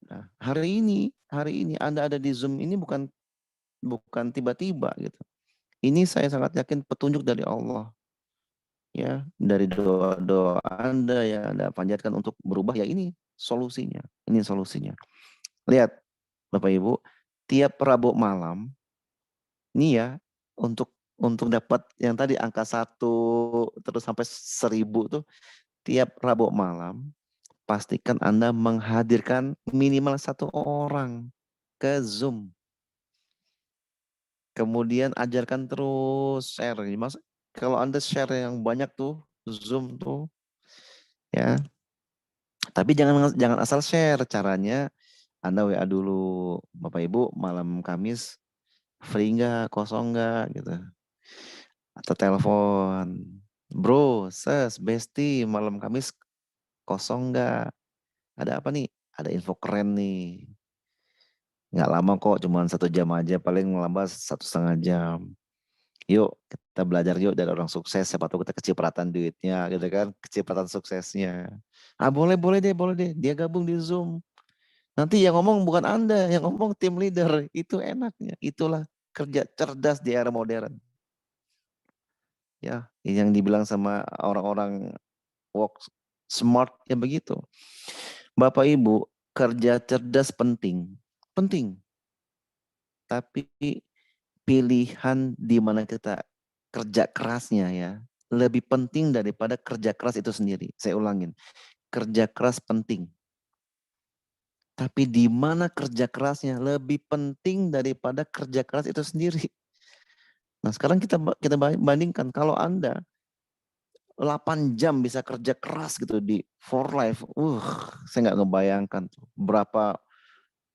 Nah, hari ini Anda ada di Zoom ini bukan tiba-tiba gitu. Ini saya sangat yakin petunjuk dari Allah. Ya, dari doa-doa Anda yang Anda panjatkan untuk berubah, ya ini solusinya. Ini solusinya. Lihat Bapak Ibu, tiap Rabu malam ini ya untuk dapat yang tadi angka 1 terus sampai 1000 tuh tiap Rabu malam pastikan Anda menghadirkan minimal 1 orang ke Zoom. Kemudian ajarkan terus share. Mas, kalau Anda share yang banyak tuh Zoom tuh ya. Tapi jangan asal share. Caranya Anda WA dulu, Bapak Ibu, malam Kamis free nggak, kosong nggak gitu. Atau telepon, bro, bestie, malam Kamis kosong nggak? Ada apa nih? Ada info keren nih. Nggak lama kok, cuma 1 jam aja, paling lambat 1,5 jam. Yuk kita belajar yuk dari orang sukses, siapa tahu kita kecipratan duitnya gitu kan, kecipratan suksesnya. Boleh deh, dia gabung di Zoom. Nanti yang ngomong bukan Anda, yang ngomong tim leader, itu enaknya. Itulah kerja cerdas di era modern. Ya, yang dibilang sama orang-orang work smart ya begitu. Bapak Ibu, kerja cerdas penting. Penting. Tapi pilihan di mana kita kerja kerasnya ya lebih penting daripada kerja keras itu sendiri. Saya ulangin, kerja keras penting. Tapi di mana kerja kerasnya lebih penting daripada kerja keras itu sendiri. Nah sekarang kita bandingkan, kalau Anda 8 jam bisa kerja keras gitu di For Life, saya nggak ngebayangkan tuh berapa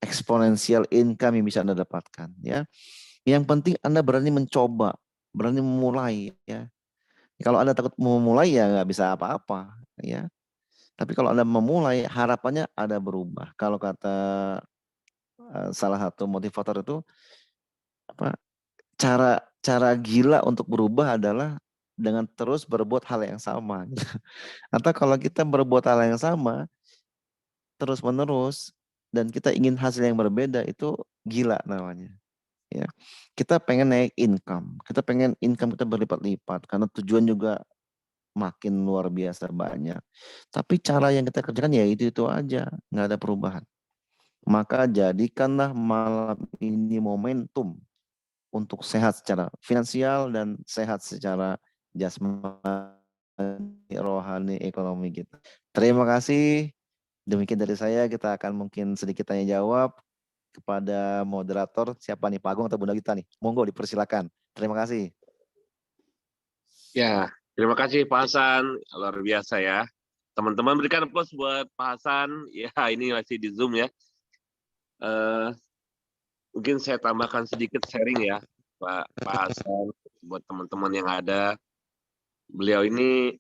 eksponensial income yang bisa Anda dapatkan ya. Yang penting Anda berani mencoba, berani memulai ya. Kalau Anda takut memulai ya nggak bisa apa-apa ya. Tapi kalau Anda memulai, harapannya ada berubah. Kalau kata salah satu motivator itu apa? Cara gila untuk berubah adalah dengan terus berbuat hal yang sama. Atau kalau kita berbuat hal yang sama terus menerus dan kita ingin hasil yang berbeda, itu gila namanya. Ya, kita pengen naik income, kita pengen income kita berlipat-lipat karena tujuan juga makin luar biasa banyak. Tapi cara yang kita kerjakan ya itu aja, nggak ada perubahan. Maka jadikanlah malam ini momentum untuk sehat secara finansial dan sehat secara jasmani, rohani, ekonomi gitu. Terima kasih. Demikian dari saya, kita akan mungkin sedikit tanya jawab kepada moderator. Siapa nih, Pak Agung atau Bunda Gita nih? Monggo dipersilakan. Terima kasih. Ya, terima kasih Pak Hasan. Luar biasa ya. Teman-teman berikan applause buat Pak Hasan. Ya, ini masih di Zoom ya. Eh, Mungkin saya tambahkan sedikit sharing ya, Pak Hasan, buat teman-teman yang ada. Beliau ini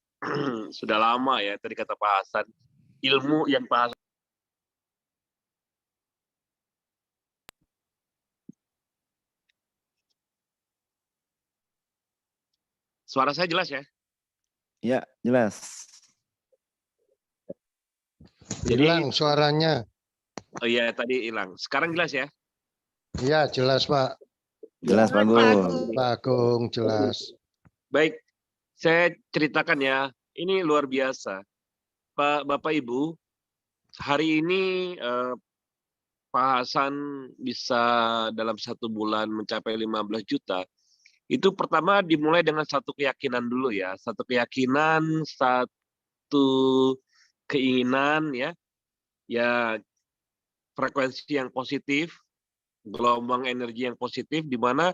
sudah lama ya, tadi kata Pak Hasan, ilmu yang Pak Hasan. Suara saya jelas ya? Ya, jelas. Jadi, Hilang suaranya. oh iya tadi hilang. Sekarang jelas ya? Iya, jelas, Pak. Jelas, Pak Agung. Pak Agung, jelas. Baik, saya ceritakan ya. Ini luar biasa. Bapak Ibu, hari ini Pak Hasan bisa dalam 1 bulan mencapai 15 juta. Itu pertama dimulai dengan satu keyakinan dulu ya. Satu keyakinan, satu keinginan ya. Ya, frekuensi yang positif, gelombang energi yang positif, di mana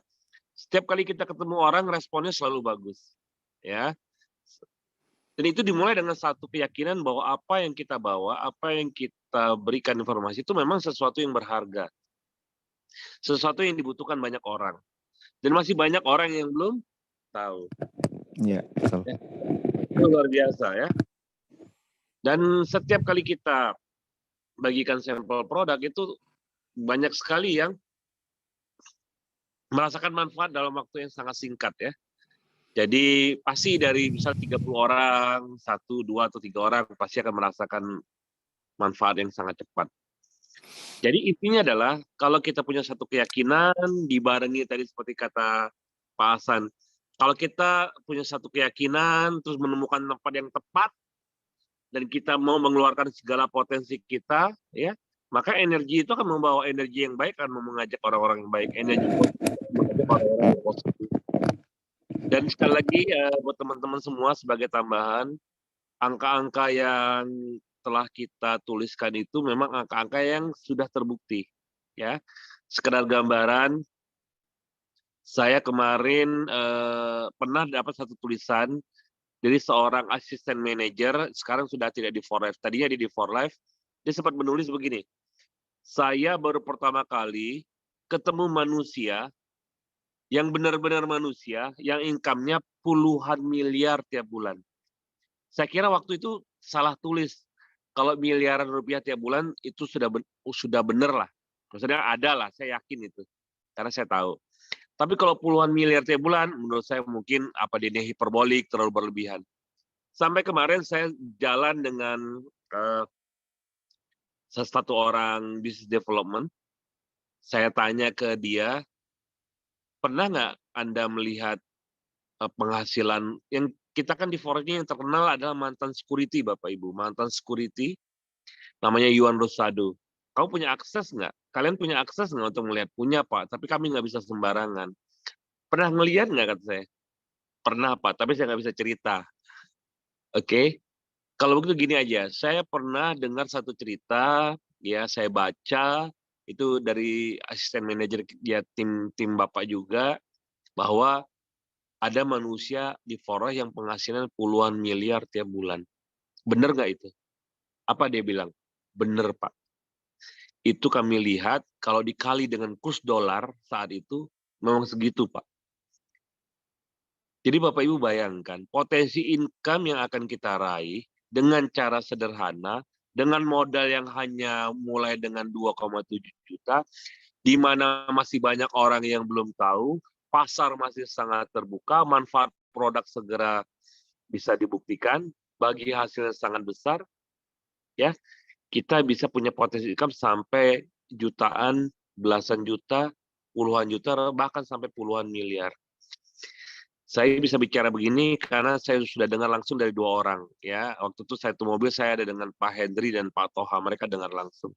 setiap kali kita ketemu orang responnya selalu bagus. Ya. Dan itu dimulai dengan satu keyakinan bahwa apa yang kita bawa, apa yang kita berikan informasi itu memang sesuatu yang berharga. Sesuatu yang dibutuhkan banyak orang. Dan masih banyak orang yang belum tahu. Iya, betul. Itu luar biasa ya. Dan setiap kali kita bagikan sampel produk itu banyak sekali yang merasakan manfaat dalam waktu yang sangat singkat ya. Jadi pasti dari misal 30 orang, 1, 2, atau 3 orang pasti akan merasakan manfaat yang sangat cepat. Jadi intinya adalah kalau kita punya satu keyakinan dibarengi tadi seperti kata Pak Hasan, kalau kita punya satu keyakinan terus menemukan tempat yang tepat dan kita mau mengeluarkan segala potensi kita, ya, maka energi itu akan membawa energi yang baik, akan mengajak orang-orang yang baik, energi positif mengajak orang-orang yang positif. Dan sekali lagi buat teman-teman semua sebagai tambahan, angka-angka yang telah kita tuliskan itu memang angka-angka yang sudah terbukti. Ya, sekedar gambaran, saya kemarin pernah dapat satu tulisan dari seorang asisten manajer, sekarang sudah tidak di 4Life, tadinya di 4Life, dia sempat menulis begini, saya baru pertama kali ketemu manusia yang benar-benar manusia, yang income-nya puluhan miliar tiap bulan. Saya kira waktu itu salah tulis. Kalau miliaran rupiah tiap bulan itu sudah benar lah. Maksudnya ada lah, saya yakin itu. Karena saya tahu. Tapi kalau puluhan miliar tiap bulan, menurut saya mungkin apa dia hiperbolik, terlalu berlebihan. Sampai kemarin saya jalan dengan satu orang business development. Saya tanya ke dia, pernah nggak Anda melihat penghasilan yang kita kan di Forex ini yang terkenal adalah mantan security Bapak Ibu, mantan security namanya Yuan Rosado. Kamu punya akses nggak? Kalian punya akses nggak untuk melihat? Punya Pak, tapi kami nggak bisa sembarangan. Pernah ngelihat nggak kata saya? Pernah Pak, tapi saya nggak bisa cerita. Oke, kalau begitu gini aja, saya pernah dengar satu cerita, ya saya baca itu dari asisten manajer dia tim Bapak juga, bahwa ada manusia di Forex yang penghasilan puluhan miliar tiap bulan. Bener nggak itu? Apa dia bilang? Bener Pak. Itu kami lihat kalau dikali dengan kurs dolar saat itu memang segitu Pak. Jadi Bapak Ibu bayangkan potensi income yang akan kita raih dengan cara sederhana, dengan modal yang hanya mulai dengan 2,7 juta, di mana masih banyak orang yang belum tahu, pasar masih sangat terbuka, manfaat produk segera bisa dibuktikan, bagi hasilnya sangat besar, ya kita bisa punya potensi income sampai jutaan, belasan juta, puluhan juta, bahkan sampai puluhan miliar. Saya bisa bicara begini karena saya sudah dengar langsung dari 2 orang. Ya, waktu itu satu mobil saya ada dengan Pak Hendri dan Pak Toha, mereka dengar langsung.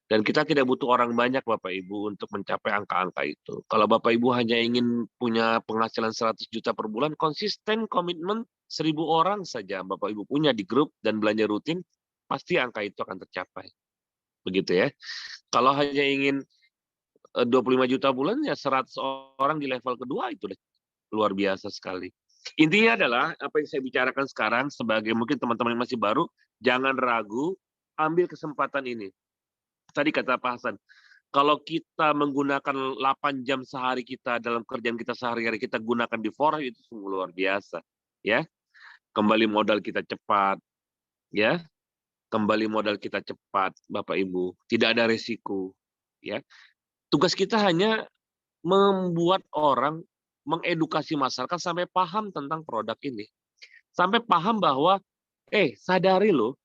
Dan kita tidak butuh orang banyak Bapak Ibu untuk mencapai angka-angka itu. Kalau Bapak Ibu hanya ingin punya penghasilan 100 juta per bulan, konsisten komitmen 1.000 orang saja Bapak Ibu punya di grup dan belanja rutin, pasti angka itu akan tercapai. Begitu ya. Kalau hanya ingin 25 juta bulan, ya 100 orang di level kedua itu deh. Luar biasa sekali. Intinya adalah apa yang saya bicarakan sekarang sebagai mungkin teman-teman yang masih baru, jangan ragu, ambil kesempatan ini. Tadi kata Pak Hasan, kalau kita menggunakan 8 jam sehari kita dalam kerjaan kita sehari-hari kita gunakan di forex itu sungguh luar biasa, ya. Kembali modal kita cepat, ya. Kembali modal kita cepat, Bapak Ibu. Tidak ada resiko, ya. Tugas kita hanya membuat orang mengedukasi masyarakat sampai paham tentang produk ini. Sampai paham bahwa sadari loh,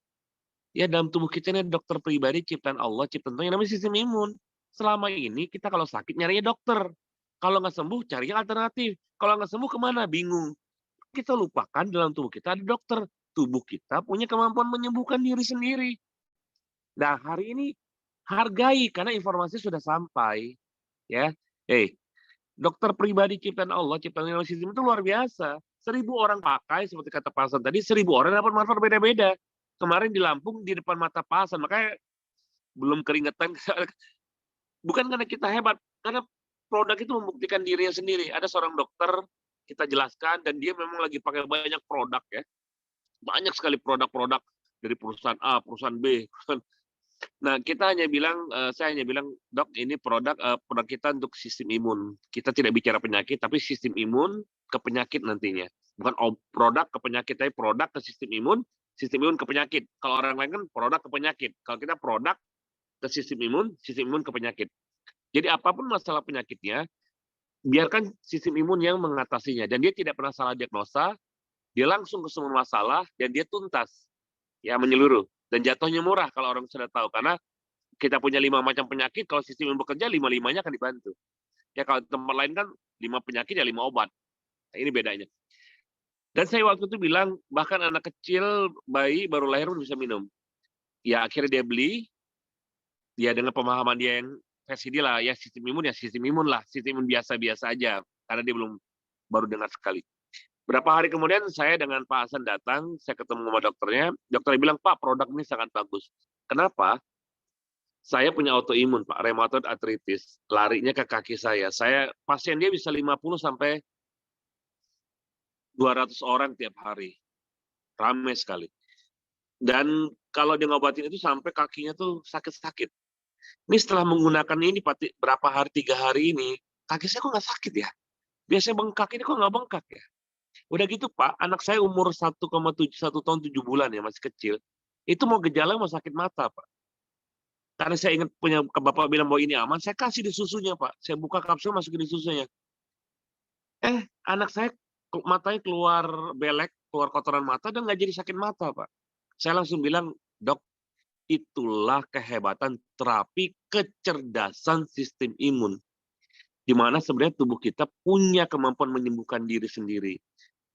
ya dalam tubuh kita ini dokter pribadi ciptaan Allah, ciptaan Tuhan yang namanya sistem imun. Selama ini kita kalau sakit nyarinya dokter. Kalau nggak sembuh carinya alternatif. Kalau nggak sembuh kemana? Bingung. Kita lupakan dalam tubuh kita ada dokter. Tubuh kita punya kemampuan menyembuhkan diri sendiri. Nah hari ini hargai karena informasi sudah sampai. Ya, dokter pribadi ciptaan Allah, ciptaan yang sistem itu luar biasa. 1000 orang pakai seperti kata Pak Hasan tadi, 1000 orang dapat manfaat beda-beda. Kemarin di Lampung di depan mata Pak Hasan, makanya belum keringetan. Bukan karena kita hebat, karena produk itu membuktikan dirinya sendiri. Ada seorang dokter, kita jelaskan, dan dia memang lagi pakai banyak produk ya. Banyak sekali produk-produk dari perusahaan A, perusahaan B. Nah, saya hanya bilang, dok, ini produk kita untuk sistem imun. Kita tidak bicara penyakit, tapi sistem imun ke penyakit nantinya. Bukan produk ke penyakit, tapi produk ke sistem imun ke penyakit. Kalau orang lain kan produk ke penyakit. Kalau kita produk ke sistem imun ke penyakit. Jadi apapun masalah penyakitnya, biarkan sistem imun yang mengatasinya. Dan dia tidak pernah salah diagnosa, dia langsung ke semua masalah, dan dia tuntas. Ya, menyeluruh. Dan jatuhnya murah kalau orang sudah tahu. Karena kita punya 5 macam penyakit, kalau sistem imun bekerja, 5-5-nya akan dibantu. Ya, kalau tempat lain kan 5 penyakit, ya 5 obat. Nah, ini bedanya. Dan saya waktu itu bilang, bahkan anak kecil, bayi baru lahir pun bisa minum. Ya, akhirnya dia beli, ya dengan pemahaman dia yang versi dia lah, ya sistem imun lah, sistem imun biasa-biasa aja, karena dia baru dengar sekali. Berapa hari kemudian saya dengan Pak Hasan datang, saya ketemu sama dokternya bilang, Pak, produk ini sangat bagus. Kenapa? Saya punya autoimun, Pak, rheumatoid arthritis, larinya ke kaki saya. Pasien dia bisa 50 sampai 200 orang tiap hari. Ramai sekali. Dan kalau dia ngobatin itu sampai kakinya tuh sakit-sakit. Ini setelah menggunakan ini berapa hari, 3 hari ini, kaki saya kok nggak sakit ya? Biasanya bengkak, ini kok nggak bengkak ya? Udah gitu Pak, anak saya umur 1 tahun 7 bulan ya, masih kecil. Itu mau gejala mau sakit mata Pak. Karena saya ingat punya Bapak bilang bahwa ini aman, saya kasih di susunya Pak. Saya buka kapsul masukin di susunya. Anak saya matanya keluar belek, keluar kotoran mata dan nggak jadi sakit mata Pak. Saya langsung bilang, dok, itulah kehebatan terapi kecerdasan sistem imun. Di mana sebenarnya tubuh kita punya kemampuan menyembuhkan diri sendiri.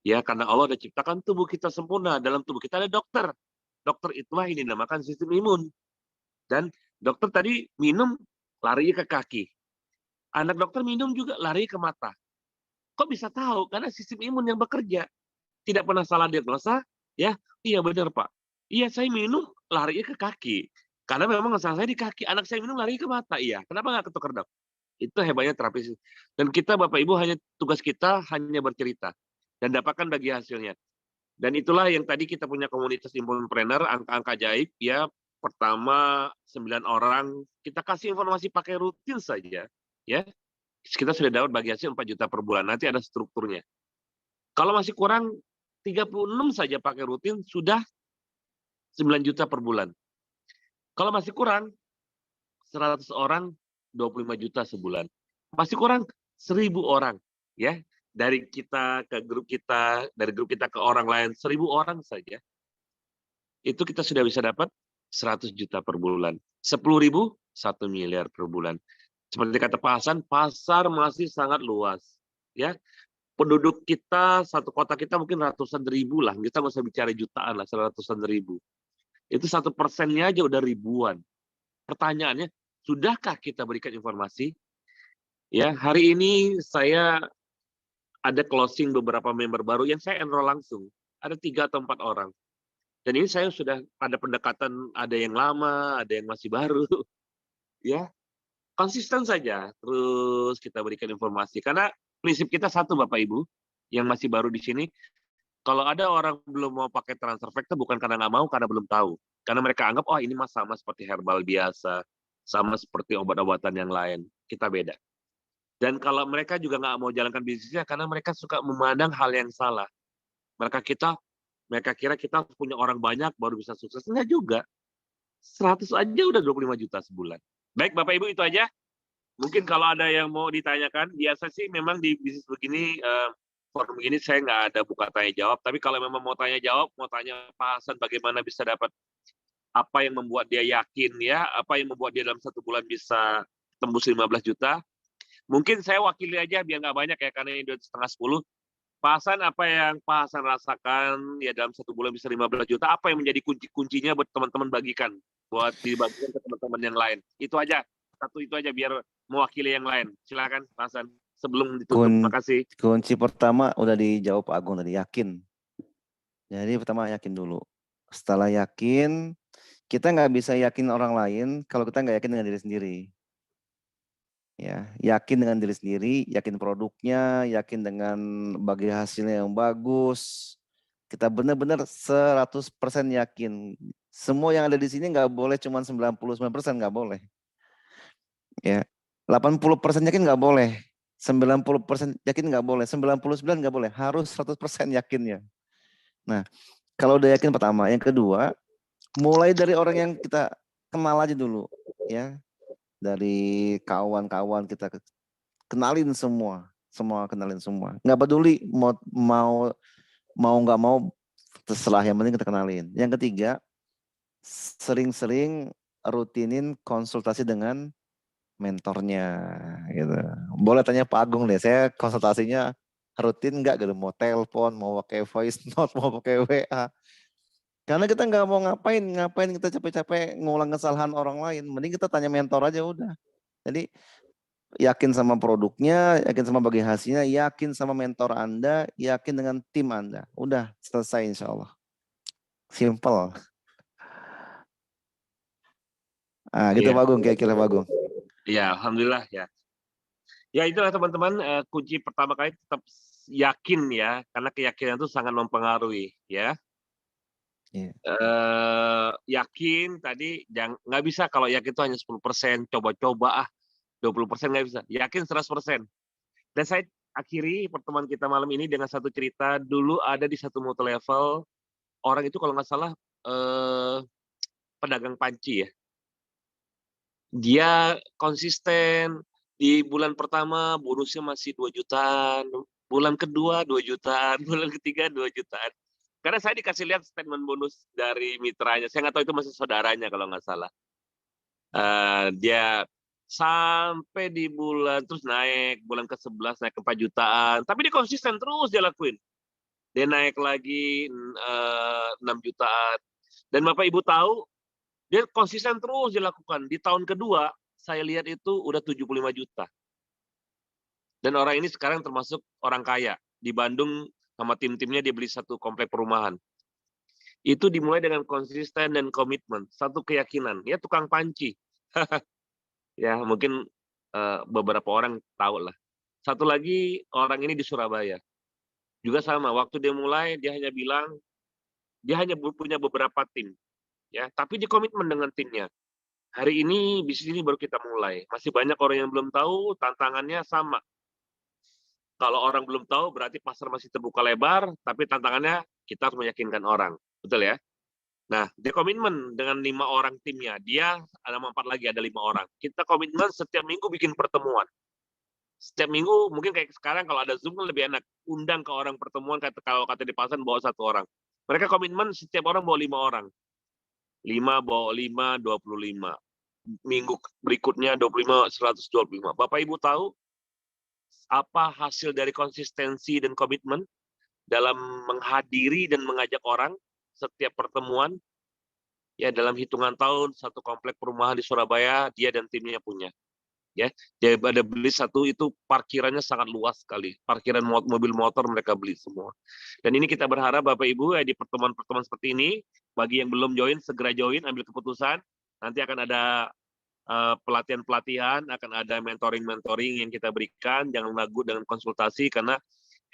Ya, karena Allah sudah ciptakan tubuh kita sempurna. Dalam tubuh kita ada dokter. Dokter itulah yang dinamakan sistem imun. Dan dokter tadi minum, lari ke kaki. Anak dokter minum juga lari ke mata. Kok bisa tahu? Karena sistem imun yang bekerja. Tidak pernah salah diagnosa. Ya, iya benar Pak. Iya, saya minum lari ke kaki. Karena memang masalah saya di kaki. Anak saya minum lari ke mata. Iya, kenapa nggak ketukar dok? Itu hebatnya terapi. Dan kita Bapak Ibu tugas kita hanya bercerita dan dapatkan bagi hasilnya. Dan itulah yang tadi kita punya komunitas Imunpreneur, angka-angka ajaib ya. Pertama 9 orang, kita kasih informasi pakai rutin saja ya. Kita sudah dapat bagi hasil 4 juta per bulan. Nanti ada strukturnya. Kalau masih kurang 36 saja pakai rutin sudah 9 juta per bulan. Kalau masih kurang 100 orang 25 juta sebulan. Masih kurang 1000 orang ya. Dari kita ke grup kita, dari grup kita ke orang lain 1000 orang saja. Itu kita sudah bisa dapat 100 juta per bulan. 10.000 1 miliar per bulan. Seperti kata Pak Hasan, pasar masih sangat luas ya. Penduduk kita, satu kota kita mungkin ratusan ribu lah. Kita nggak usah bicara jutaan lah, ratusan ribu. Itu 1%-nya aja udah ribuan. Pertanyaannya, sudahkah kita berikan informasi? Ya, hari ini saya ada closing beberapa member baru yang saya enroll langsung. Ada 3 atau 4 orang. Dan ini saya sudah ada pendekatan, ada yang lama, ada yang masih baru. Ya, konsisten saja. Terus kita berikan informasi. Karena prinsip kita satu Bapak Ibu, yang masih baru di sini, kalau ada orang belum mau pakai transfer factor bukan karena nggak mau, karena belum tahu. Karena mereka anggap, oh ini mah sama seperti herbal biasa. Sama seperti obat-obatan yang lain, kita beda. Dan kalau mereka juga nggak mau jalankan bisnisnya karena mereka suka memandang hal yang salah. Mereka kira kita harus punya orang banyak baru bisa sukses. Enggak juga. 100 aja udah 25 juta sebulan. Baik Bapak Ibu, itu aja. Mungkin kalau ada yang mau ditanyakan, biasa sih memang di bisnis begini, forum begini saya nggak ada buka tanya jawab. Tapi kalau memang mau tanya jawab, mau tanya Pak Hasan bagaimana bisa dapat apa yang membuat dia yakin ya, apa yang membuat dia dalam 1 bulan bisa tembus 15 juta. Mungkin saya wakili aja biar nggak banyak ya, karena ini udah setengah 10. Pak Hasan, apa yang Pak Hasan rasakan ya dalam 1 bulan bisa 15 juta, apa yang menjadi kunci-kuncinya buat teman-teman bagikan, buat dibagikan ke teman-teman yang lain. Itu aja, itu aja biar mewakili yang lain. Silakan Pak Hasan, sebelum ditutup. Terima kasih. Kunci pertama udah dijawab Pak Agung tadi, yakin. Jadi pertama yakin dulu. Setelah yakin, kita nggak bisa yakin orang lain kalau kita nggak yakin dengan diri sendiri. Ya, yakin dengan diri sendiri, yakin produknya, yakin dengan bagi hasilnya yang bagus. Kita benar-benar 100% yakin. Semua yang ada di sini nggak boleh cuma 99%, nggak boleh. Ya, 80% yakin nggak boleh. 90% yakin nggak boleh. 99 nggak boleh. Harus 100% yakinnya. Nah, kalau udah yakin pertama, yang kedua, mulai dari orang yang kita kenal aja dulu, ya. Dari kawan-kawan kita kenalin semua kenalin semua. Nggak peduli mau nggak mau, terserah, yang penting kita kenalin. Yang ketiga, sering-sering rutinin konsultasi dengan mentornya gitu. Boleh tanya Pak Agung deh, saya konsultasinya rutin nggak gitu, mau telepon, mau pakai voice note, mau pakai WA. Karena kita nggak mau ngapain kita capek-capek ngulang kesalahan orang lain. Mending kita tanya mentor aja udah. Jadi yakin sama produknya, yakin sama bagi hasilnya, yakin sama mentor Anda, yakin dengan tim Anda. Udah selesai insya Allah. Simple. Ah, gitu Iya. Pak Agung, kira-kira Pak Agung. Ya, alhamdulillah ya. Ya itulah teman-teman, kunci pertama kali tetap yakin ya, karena keyakinan itu sangat mempengaruhi ya. Iya. Yakin tadi nggak bisa kalau yakin itu hanya 10%, coba-coba 20% nggak bisa. Yakin 100%. Dan saya akhiri pertemuan kita malam ini dengan satu cerita. Dulu ada di satu multi level, orang itu kalau nggak salah pedagang panci ya. Dia konsisten, di bulan pertama bonusnya masih 2 jutaan, bulan kedua 2 jutaan, bulan ketiga 2 jutaan. Karena saya dikasih lihat statement bonus dari mitranya, saya nggak tahu itu masih saudaranya kalau nggak salah. Dia sampai di bulan terus naik, bulan ke-11 naik ke 4 jutaan, tapi dia konsisten terus dia lakuin. Dia naik lagi 6 jutaan. Dan Bapak Ibu tahu, dia konsisten terus dilakukan. Di tahun kedua, saya lihat itu udah 75 juta. Dan orang ini sekarang termasuk orang kaya. Di Bandung sama tim-timnya dia beli satu komplek perumahan. Itu dimulai dengan konsisten dan komitmen. Satu keyakinan. Ya tukang panci. Ya mungkin beberapa orang tahu lah. Satu lagi orang ini di Surabaya. Juga sama. Waktu dia mulai, dia hanya bilang, dia hanya punya beberapa tim. Ya, tapi dia komitmen dengan timnya. Hari ini bisnis ini baru kita mulai. Masih banyak orang yang belum tahu, tantangannya sama. Kalau orang belum tahu berarti pasar masih terbuka lebar, tapi tantangannya kita harus meyakinkan orang. Betul ya? Nah, dia komitmen dengan 5 orang timnya. Dia ada 4 lagi, ada 5 orang. Kita komitmen setiap minggu bikin pertemuan. Setiap minggu, mungkin kayak sekarang kalau ada Zoom kan lebih enak. Undang ke orang pertemuan, kalau kata di pasar bawa 1 orang. Mereka komitmen setiap orang bawa 5 orang. 5 bawa 5, 25. Minggu berikutnya 25, 125. Bapak Ibu tahu apa hasil dari konsistensi dan komitmen dalam menghadiri dan mengajak orang setiap pertemuan? Ya, dalam hitungan tahun, satu komplek perumahan di Surabaya dia dan timnya punya. Ya, dia ada beli satu itu parkirannya sangat luas sekali. Parkiran mobil motor mereka beli semua. Dan ini kita berharap Bapak Ibu ya di pertemuan-pertemuan seperti ini, bagi yang belum join segera join, ambil keputusan. Nanti akan ada pelatihan-pelatihan, akan ada mentoring-mentoring yang kita berikan. Jangan ragu dengan konsultasi karena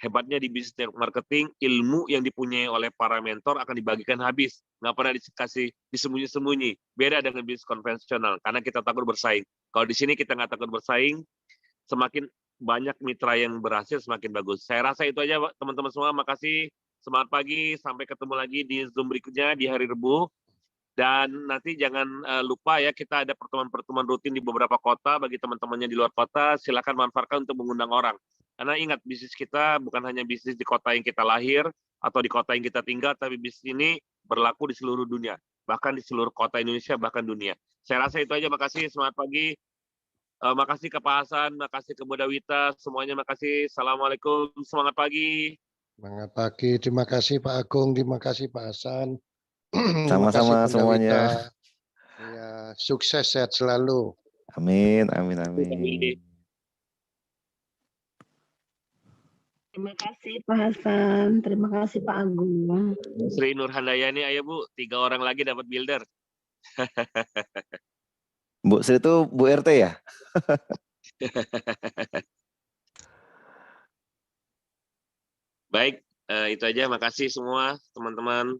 Hebatnya di bisnis network marketing, ilmu yang dipunyai oleh para mentor akan dibagikan habis. Nggak pernah dikasih disembunyi-sembunyi. Beda dengan bisnis konvensional, karena kita takut bersaing. Kalau di sini kita nggak takut bersaing, semakin banyak mitra yang berhasil, semakin bagus. Saya rasa itu aja, teman-teman semua. Makasih. Semangat pagi. Sampai ketemu lagi di Zoom berikutnya di hari Rabu. Dan nanti jangan lupa ya, kita ada pertemuan-pertemuan rutin di beberapa kota. Bagi teman-temannya di luar kota, silakan manfaatkan untuk mengundang orang. Karena ingat, bisnis kita bukan hanya bisnis di kota yang kita lahir atau di kota yang kita tinggal, tapi bisnis ini berlaku di seluruh dunia, bahkan di seluruh kota Indonesia, bahkan dunia. Saya rasa itu aja. Makasih. Semangat pagi. Makasih ke Pak Hasan, makasih ke Bu Dawita, semuanya makasih. Assalamualaikum, semangat pagi. Semangat pagi. Terima kasih Pak Agung, terima kasih Pak Hasan. Terima kasih Sama-sama Bunda semuanya. Wita. Ya, sukses sehat selalu. Amin, amin, amin. Terima kasih Pak Hasan, terima kasih Pak Agung. Sri Nurhandayani, ayo Bu, 3 orang lagi dapat builder. Bu Sri itu Bu RT ya? Baik, itu aja. Makasih semua teman-teman.